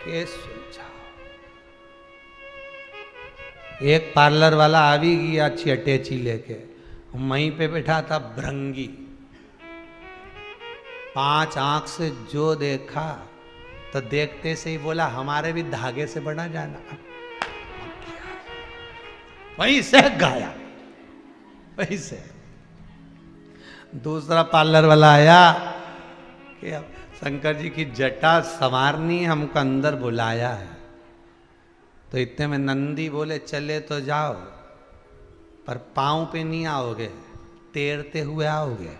केस सुलझाओ। एक पार्लर वाला आ भी गया अच्छी अटैची लेके, वहीं पे बैठा था भृंगी, 5 आंख से जो देखा तो देखते से ही बोला हमारे भी धागे से बना जाना। वहीं से गाया, वहीं से दूसरा पार्लर वाला आया कि अब शंकर जी की जटा संवारनी, हमको अंदर बुलाया है। तो इतने में नंदी बोले चले तो जाओ, पर पांव पे नहीं आओगे, तैरते हुए आओगे।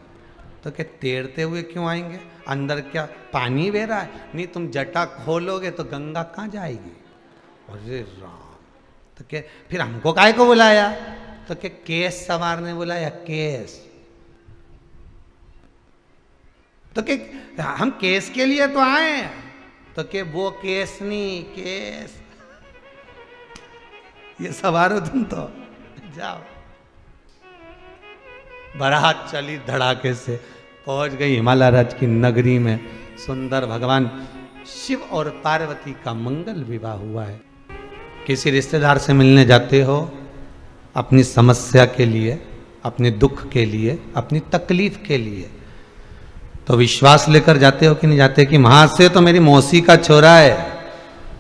तो क्या तैरते हुए क्यों आएंगे? अंदर क्या पानी बह रहा है? नहीं, तुम जटा खोलोगे तो गंगा कहाँ जाएगी? अरे राम! तो क्या फिर हमको काहे को बुलाया? तो क्या केस संवारने बुलाया? केस तो क्या हम केस के लिए तो आए? तो क्या वो केस नहीं, केस ये सवारो तुम तो जाओ। बारात चली धड़ाके से, पहुंच गई हिमालय राज की नगरी में। सुंदर भगवान शिव और पार्वती का मंगल विवाह हुआ है। किसी रिश्तेदार से मिलने जाते हो अपनी समस्या के लिए, अपने दुख के लिए, अपनी तकलीफ के लिए, तो विश्वास लेकर जाते हो कि नहीं जाते कि वहां से तो मेरी मौसी का छोरा है,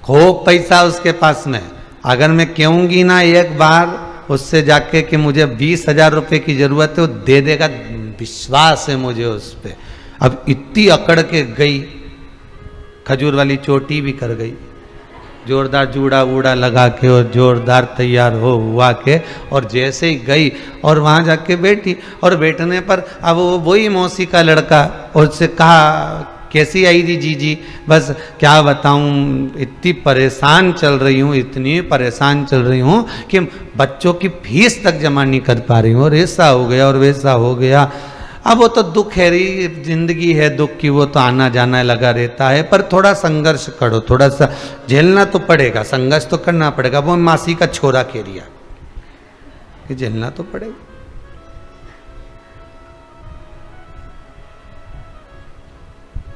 खूब पैसा उसके पास में, अगर मैं कहूंगी ना एक बार उससे जाके कि मुझे 20,000 रुपए की जरूरत है, वो दे देगा, विश्वास है मुझे उस पर। अब इतनी अकड़ के गई, खजूर वाली चोटी भी कर गई, जोरदार जूड़ा वूड़ा लगा के और जोरदार तैयार हो हुआ के, और जैसे ही गई और वहाँ जाके बैठी, और बैठने पर अब वो वही मौसी का लड़का, और उससे कहा कैसी आई थी जीजी? बस क्या बताऊं, इतनी परेशान चल रही हूँ, इतनी परेशान चल रही हूँ कि बच्चों की फीस तक जमा नहीं कर पा रही हूँ, और ऐसा हो गया और वैसा हो गया। अब वो तो दुख है, रही जिंदगी है दुख की, वो तो आना जाना लगा रहता है, पर थोड़ा संघर्ष करो, थोड़ा सा झेलना तो पड़ेगा, संघर्ष तो करना पड़ेगा। वो मासी का छोरा कह रिया कि झेलना तो पड़ेगा।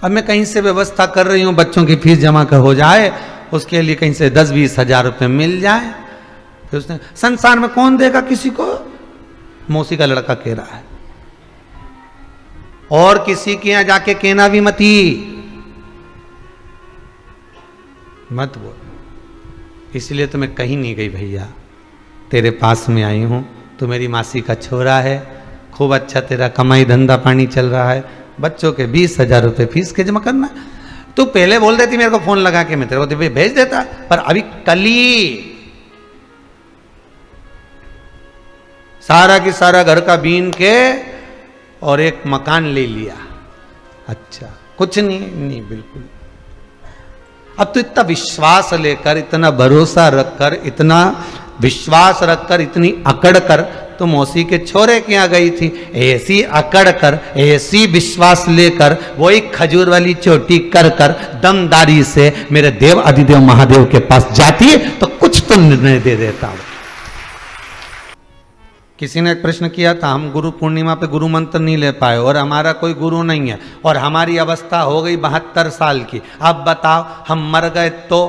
अब मैं कहीं से व्यवस्था कर रही हूं बच्चों की फीस जमा कर हो जाए, उसके लिए कहीं से 10-20 हजार रुपये मिल जाए। फिर उसने, संसार में कौन देगा किसी को? मौसी का लड़का कह रहा है। और किसी के यहां जाके कहना भी मत बोल, इसलिए तो मैं कहीं नहीं गई भैया, तेरे पास में आई हूं। तू मेरी मासी का छोरा है, खूब अच्छा तेरा कमाई धंधा पानी चल रहा है, बच्चों के 20,000 रुपये फीस के जमा करना। तू पहले बोल देती मेरे को फोन लगा के, मैं तेरे को भेज देता, पर अभी कली सारा की सारा घर का बीन के और एक मकान ले लिया। अच्छा, कुछ नहीं बिल्कुल। अब तो इतना विश्वास लेकर, इतना भरोसा रखकर, इतना विश्वास रखकर, इतनी अकड़ कर तो मौसी के छोरे के यहाँ गई थी। ऐसी अकड़ कर, ऐसी विश्वास लेकर, वो एक खजूर वाली चोटी कर कर दमदारी से मेरे देव अधिदेव महादेव के पास जाती तो कुछ तो निर्णय दे देता हूं। किसी ने एक प्रश्न किया था, हम गुरु पूर्णिमा पे गुरु मंत्र नहीं ले पाए और हमारा कोई गुरु नहीं है और हमारी अवस्था हो गई 72 साल की, अब बताओ हम मर गए तो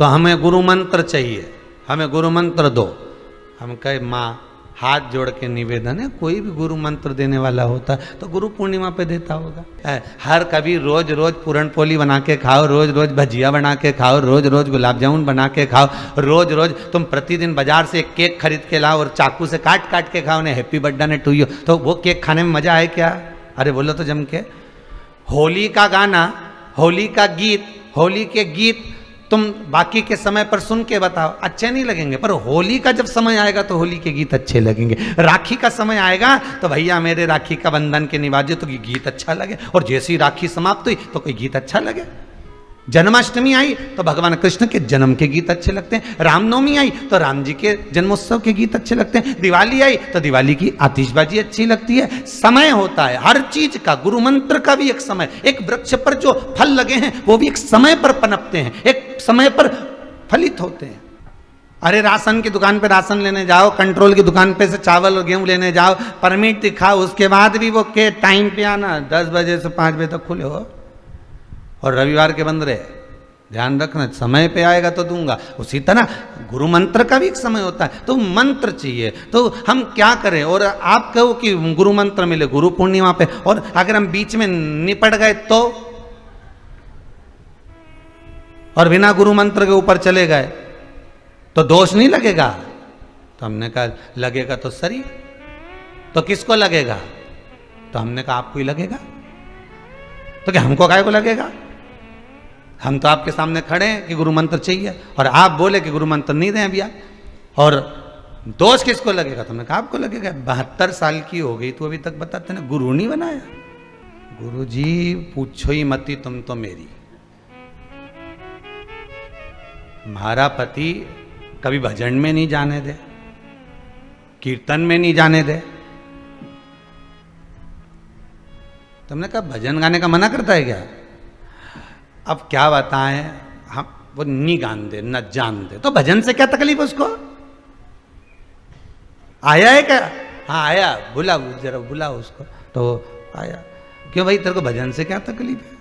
हमें गुरु मंत्र चाहिए, हमें गुरु मंत्र दो। हम कहे माँ हाथ जोड़ के निवेदन है, कोई भी गुरु मंत्र देने वाला होता तो गुरु पूर्णिमा पे देता होगा। हर कभी रोज रोज पूरण पोली बना के खाओ, रोज रोज भजिया बना के खाओ, रोज रोज गुलाब जामुन बना के खाओ, रोज रोज तुम प्रतिदिन बाजार से एक केक खरीद के लाओ और चाकू से काट काट के खाओ, ने हैप्पी बर्थडे ने टू यू, तो वो केक खाने में मजा है क्या? अरे बोलो तो जम के। होली का गाना, होली का गीत, होली के गीत तुम बाकी के समय पर सुन के बताओ, अच्छे नहीं लगेंगे, पर होली का जब समय आएगा तो होली के गीत अच्छे लगेंगे। राखी का समय आएगा तो भैया मेरे राखी का बंधन के निभाजे तो गीत अच्छा लगे, और जैसी राखी समाप्त हुई तो कोई गीत अच्छा लगे। जन्माष्टमी आई तो भगवान कृष्ण के जन्म के गीत अच्छे लगते हैं, रामनवमी आई तो राम जी के जन्मोत्सव के गीत अच्छे लगते हैं, दिवाली आई तो दिवाली की आतिशबाजी अच्छी लगती है। समय होता है हर चीज का, गुरु मंत्र का भी एक समय, एक वृक्ष पर जो फल लगे हैं वो भी एक समय पर पनपते हैं, एक समय पर फलित होते हैं। अरे राशन की दुकान पे राशन लेने जाओ, कंट्रोल की दुकान पे से चावल और गेहूं लेने जाओ, परमिट दिखाओ, उसके बाद भी वो के टाइम पे आना, 10 बजे से 5 बजे तक खुले हो और रविवार के बंद रहे। ध्यान रखना, समय पे आएगा तो दूंगा। उसी तरह गुरु मंत्र का भी एक समय होता है, तो मंत्र चाहिए। तो हम क्या करें? और आप कहो कि गुरु मंत्र मिले गुरु पूर्णिमा पे, और अगर हम बीच में निपट गए तो, और बिना गुरु मंत्र के ऊपर चले गए तो दोष नहीं लगेगा? तो हमने कहा लगेगा तो सही, तो किसको लगेगा? तो हमने कहा आपको ही लगेगा। तो क्या हमको काहे को लगेगा? हम तो आपके सामने खड़े हैं कि गुरु मंत्र चाहिए और आप बोले कि गुरु मंत्र नहीं दें भैया, और दोष किसको लगेगा? तुमने कहा आपको लगेगा। 72 साल की हो गई तो अभी तक बताते ना गुरु नहीं बनाया। गुरु जी पूछो ही मती तुम तो मेरी। हमारा पति कभी भजन में नहीं जाने दे, कीर्तन में नहीं जाने दे। तुमने कहा भजन गाने का मना करता है क्या? अब क्या बताएं, हम वो नहीं गान दे न जान दे तो भजन से क्या तकलीफ उसको? आया है क्या? हाँ आया, बुला जरा बुला उसको। तो आया। क्यों भाई तेरे को भजन से क्या तकलीफ है,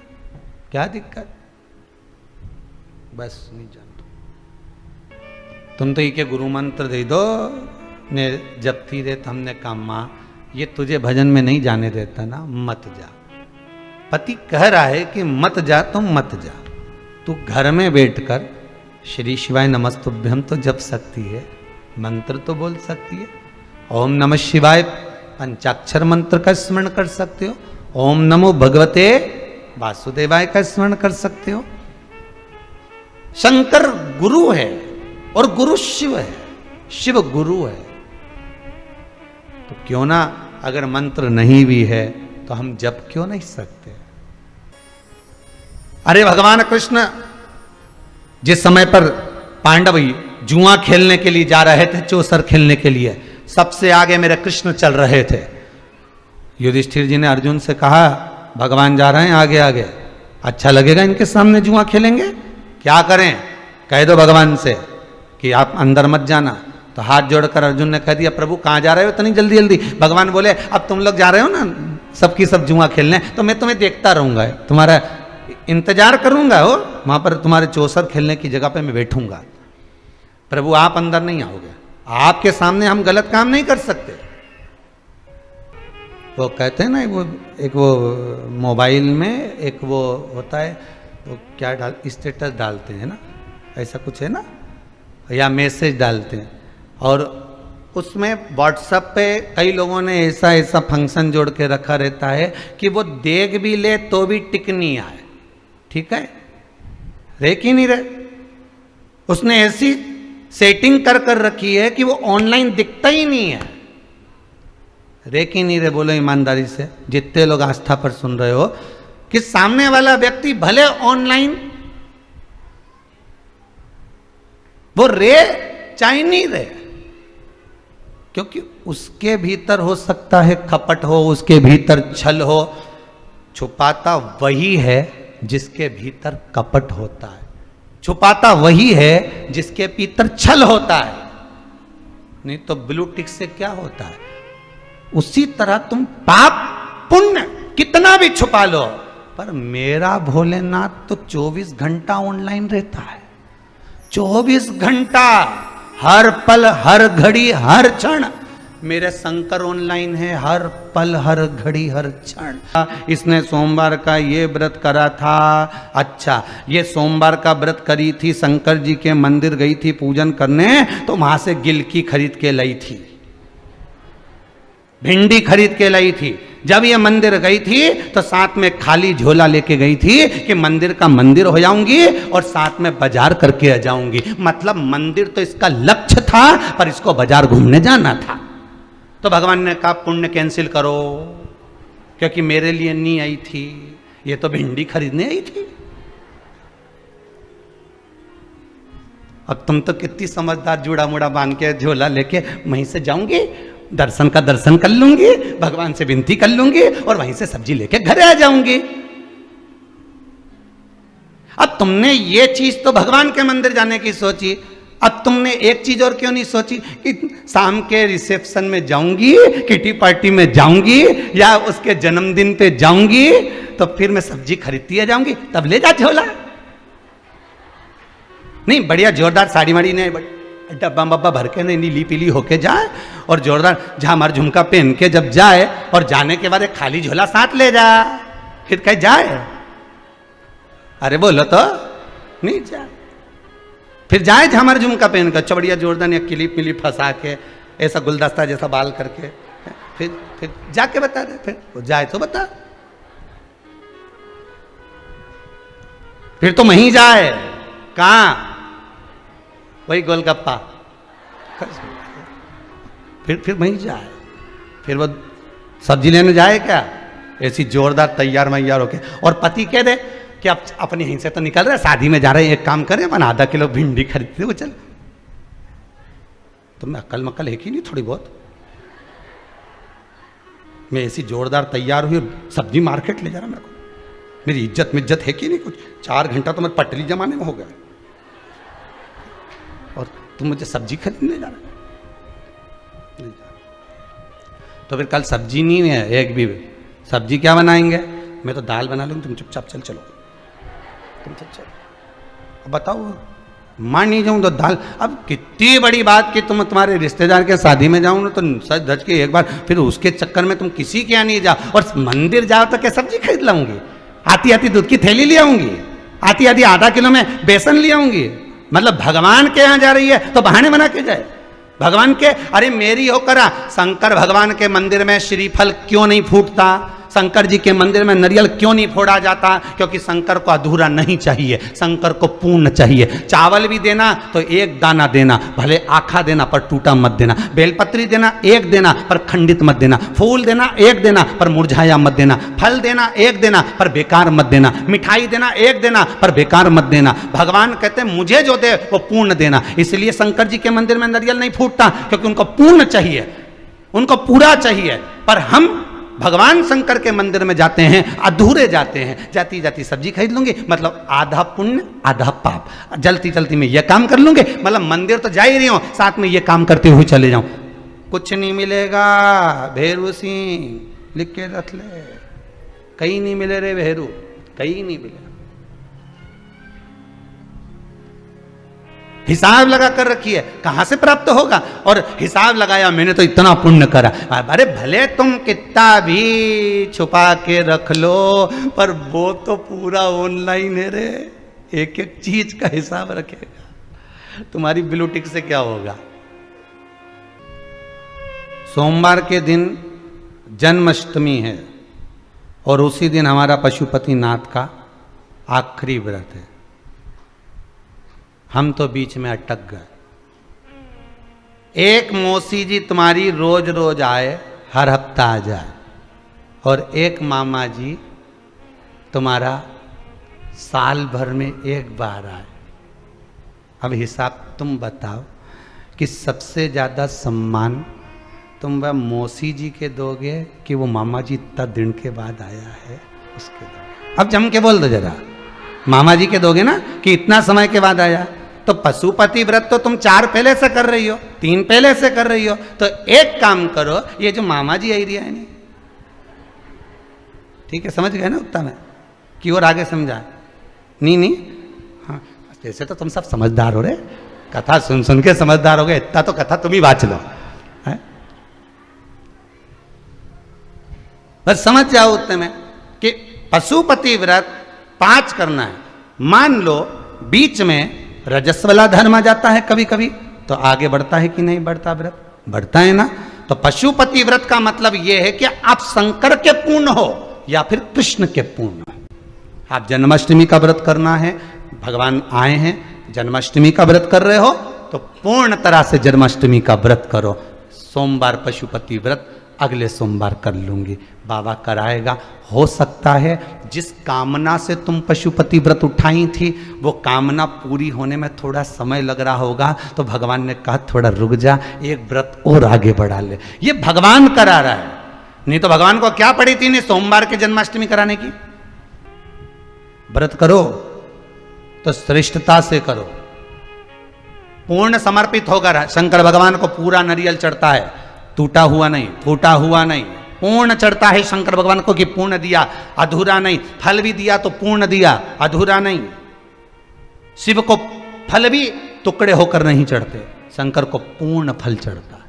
क्या दिक्कत? बस नहीं जानते तुम तो ये के गुरु मंत्र दे दो ने जब थी रे। हमने कहा माँ ये तुझे भजन में नहीं जाने देता ना, मत जा। पति कह रहा है कि मत जा, तुम मत जा। तू घर में बैठकर श्री शिवाय नमस्तुभ्यम तो जप सकती है, मंत्र तो बोल सकती है। ओम नमः शिवाय पंचाक्षर मंत्र का स्मरण कर सकते हो। ओम नमो भगवते वासुदेवाय का स्मरण कर सकते हो। शंकर गुरु है और गुरु शिव है, शिव गुरु है। तो क्यों ना, अगर मंत्र नहीं भी है तो हम जप क्यों नहीं सकते? अरे भगवान कृष्ण जिस समय पर पांडव जुआ खेलने के लिए जा रहे थे, चौसर खेलने के लिए, सबसे आगे मेरे कृष्ण चल रहे थे। युधिष्ठिर जी ने अर्जुन से कहा भगवान जा रहे हैं आगे आगे, अच्छा लगेगा इनके सामने जुआ खेलेंगे? क्या करें? कह दो भगवान से कि आप अंदर मत जाना। तो हाथ जोड़कर अर्जुन ने कह दिया प्रभु कहाँ जा रहे हो इतनी जल्दी जल्दी? भगवान बोले अब तुम लोग जा रहे हो ना सबकी सब जुआ खेलने, तो मैं तुम्हें देखता रहूंगा, तुम्हारा इंतजार करूंगा, हो वहां पर तुम्हारे चौसर खेलने की जगह पे मैं बैठूंगा। प्रभु आप अंदर नहीं आओगे, आपके सामने हम गलत काम नहीं कर सकते। वो कहते हैं ना वो मोबाइल में एक वो होता है, वो क्या स्टेटस डालते हैं ना, ऐसा कुछ है ना, या मैसेज डालते हैं, और उसमें व्हाट्सएप पे कई लोगों ने ऐसा ऐसा फंक्शन जोड़ के रखा रहता है कि वो देख भी ले तो भी टिक नहीं आए। ठीक है, रेक ही नहीं रहे। उसने ऐसी सेटिंग कर कर रखी है कि वो ऑनलाइन दिखता ही नहीं है, रेक ही नहीं रहे। बोलो ईमानदारी से, जितने लोग आस्था पर सुन रहे हो, कि सामने वाला व्यक्ति भले ऑनलाइन वो रे चाहे नहीं रे, क्योंकि उसके भीतर हो सकता है कपट हो, उसके भीतर छल हो। छुपाता वही है जिसके भीतर कपट होता है, छुपाता वही है जिसके भीतर छल होता है। नहीं तो ब्लू टिक से क्या होता है? उसी तरह तुम पाप पुण्य कितना भी छुपा लो, पर मेरा भोलेनाथ तो 24 घंटा ऑनलाइन रहता है। 24 घंटा, हर पल हर घड़ी हर क्षण मेरे शंकर ऑनलाइन है, हर पल हर घड़ी हर क्षण। इसने सोमवार का ये व्रत करा था, अच्छा ये सोमवार का व्रत करी थी, शंकर जी के मंदिर गई थी पूजन करने, तो वहां से गिलकी खरीद के लाई थी, भिंडी खरीद के लाई थी। जब ये मंदिर गई थी तो साथ में खाली झोला लेके गई थी कि मंदिर का मंदिर हो जाऊंगी और साथ में बाजार करके आ जाऊंगी। मतलब मंदिर तो इसका लक्ष्य था, पर इसको बाजार घूमने जाना था। तो भगवान ने कहा पुण्य कैंसिल करो, क्योंकि मेरे लिए नहीं आई थी, ये तो भिंडी खरीदने आई थी। अब तुम तो कितनी समझदार, जूड़ा मुड़ा बांध के झोला लेके वहीं से जाऊंगी, दर्शन का दर्शन कर लूंगी, भगवान से विनती कर लूंगी और वहीं से सब्जी लेके घर आ जाऊंगी। अब तुमने ये चीज तो भगवान के मंदिर जाने की सोची, अब तुमने एक चीज और क्यों नहीं सोची कि शाम के रिसेप्शन में जाऊंगी, किटी पार्टी में जाऊंगी, या उसके जन्मदिन पे जाऊंगी, तो फिर मैं सब्जी खरीदती है जाऊंगी, तब ले जा झोला। नहीं, बढ़िया जोरदार साड़ी वाड़ी ने डब्बा बब्बा भर के नहीं, नीली पीली होके जाए और जोरदार झामर झुमका पहन के जब जाए, और जाने के बाद खाली झोला साथ ले जा, फिर कहीं जाए। अरे बोलो तो नहीं जाए, फिर जाए झामर झुमका पहन कर, चबड़िया जोरदार या क्लिप मिली फंसा के, ऐसा गुलदस्ता जैसा बाल करके, फिर जाके बता दे, फिर वो जाए तो बता, फिर तो वहीं जाए। कहां? वही गोलगप्पा, फिर वहीं जाए। फिर वो सब्जी लेने जाए क्या, ऐसी जोरदार तैयार मैयार होके, और पति कह दे कि अब अपने यहीं से तो निकल रहे, शादी में जा रहे हैं, एक काम करें अपन आधा किलो भिंडी खरीदते वो चल। तुम्हें अक्ल मक्ल है कि नहीं थोड़ी बहुत? मैं ऐसी जोरदार तैयार हुई, सब्जी मार्केट ले जा रहा मेरे को, मेरी इज्जत मिज्जत है कि नहीं कुछ? 4 घंटा तो मेरे पटरी जमाने में हो गया, और तुम मुझे सब्जी खरीदने जा रहे? तो फिर कल सब्जी नहीं है एक भी, सब्जी क्या बनाएंगे? मैं तो दाल बना लूँगी, तुम चुपचाप चल चलो, तुम चल। अब बताओ, मान नहीं जाऊँ तो दाल। अब कितनी बड़ी बात कि तुम तुम्हारे रिश्तेदार के शादी में जाऊँ ना तो सच धज के एक बार, फिर उसके चक्कर में तुम किसी के यहाँ नहीं जाओ, और मंदिर जाओ तो क्या सब्जी खरीद लाऊंगी? आती आती दूध की थैली ले आऊंगी, आती आती आधा किलो में बेसन ले आऊंगी। मतलब भगवान के यहाँ जा रही है तो बहाने बना के जाए भगवान के। अरे मेरी हो करा, शंकर भगवान के मंदिर में श्रीफल क्यों नहीं फूटता? शंकर जी के मंदिर में नारियल क्यों नहीं फोड़ा जाता? क्योंकि शंकर को अधूरा नहीं चाहिए, शंकर को पूर्ण चाहिए। चावल भी देना तो एक दाना देना, भले आखा देना पर टूटा मत देना। बेलपत्री देना एक देना पर खंडित मत देना। फूल देना एक देना पर मुरझाया मत देना। फल देना एक देना पर बेकार मत देना। मिठाई देना एक देना पर बेकार मत देना। भगवान कहते हैं मुझे जो दे वो पूर्ण देना। इसलिए शंकर जी के मंदिर में नारियल नहीं फूटता, क्योंकि उनको पूर्ण चाहिए, उनको पूरा चाहिए। पर हम भगवान शंकर के मंदिर में जाते हैं, अधूरे जाते हैं। जाती जाती सब्जी खरीद लूंगी, मतलब आधा पुण्य आधा पाप। जल्दी जल्दी में यह काम कर लूंगी, मतलब मंदिर तो जा ही रही हूं, साथ में यह काम करते हुए चले जाऊं। कुछ नहीं मिलेगा भेरू सिंह, लिख के रख ले, कहीं नहीं मिले रे भेरू, कहीं नहीं मिले। हिसाब लगा कर रखी है, कहां से प्राप्त होगा? और हिसाब लगाया मैंने तो इतना पुण्य करा। अरे भले तुम कितना भी छुपा के रख लो, पर वो तो पूरा ऑनलाइन है रे, एक एक चीज का हिसाब रखेगा। तुम्हारी ब्लू टिक से क्या होगा? सोमवार के दिन जन्माष्टमी है, और उसी दिन हमारा पशुपतिनाथ का आखिरी व्रत है। हम तो बीच में अटक गए। एक मौसी जी तुम्हारी रोज रोज आए, हर हफ्ता आ जाए, और एक मामा जी तुम्हारा साल भर में एक बार आए। अब हिसाब तुम बताओ कि सबसे ज़्यादा सम्मान तुम वह मौसी जी के दोगे कि वो मामा जी इतना दिन के बाद आया है उसके दोगे? अब जम के बोल दो जरा, मामा जी के दोगे ना कि इतना समय के बाद आया। तो पशुपति व्रत तो तुम 4 पहले से कर रही हो, 3 पहले से कर रही हो, तो एक काम करो, ये जो मामा जी आई रही है नहीं, ठीक है, समझ गए ना उत्तम है कि और आगे समझा? नहीं, हाँ जैसे तो तुम सब समझदार हो रहे, कथा सुन सुन के समझदार हो गए, इतना तो कथा तुम ही बाँच लो है? बस समझ जाओ उत्तम है कि पशुपति व्रत 5 करना है। मान लो बीच में रजस वाला धर्म आ जाता है कभी कभी, तो आगे बढ़ता है कि नहीं बढ़ता? व्रत बढ़ता है ना। तो पशुपति व्रत का मतलब यह है कि आप शंकर के पूर्ण हो या फिर कृष्ण के पूर्ण हो। आप जन्माष्टमी का व्रत करना है, भगवान आए हैं, जन्माष्टमी का व्रत कर रहे हो तो पूर्ण तरह से जन्माष्टमी का व्रत करो। सोमवार पशुपति व्रत अगले सोमवार कर लूंगी, बाबा कराएगा। हो सकता है जिस कामना से तुम पशुपति व्रत उठाई थी वो कामना पूरी होने में थोड़ा समय लग रहा होगा, तो भगवान ने कहा थोड़ा रुक जा, एक व्रत और आगे बढ़ा ले। ये भगवान करा रहा है, नहीं तो भगवान को क्या पड़ी थी ने सोमवार के जन्माष्टमी कराने की? व्रत करो तो श्रेष्ठता से करो, पूर्ण समर्पित होकर। शंकर भगवान को पूरा नारियल चढ़ता है, टूटा हुआ नहीं, फूटा हुआ नहीं, पूर्ण चढ़ता है शंकर भगवान को कि पूर्ण दिया, अधूरा नहीं। फल भी दिया तो पूर्ण दिया, अधूरा नहीं। शिव को फल भी टुकड़े होकर नहीं चढ़ते, शंकर को पूर्ण फल चढ़ता।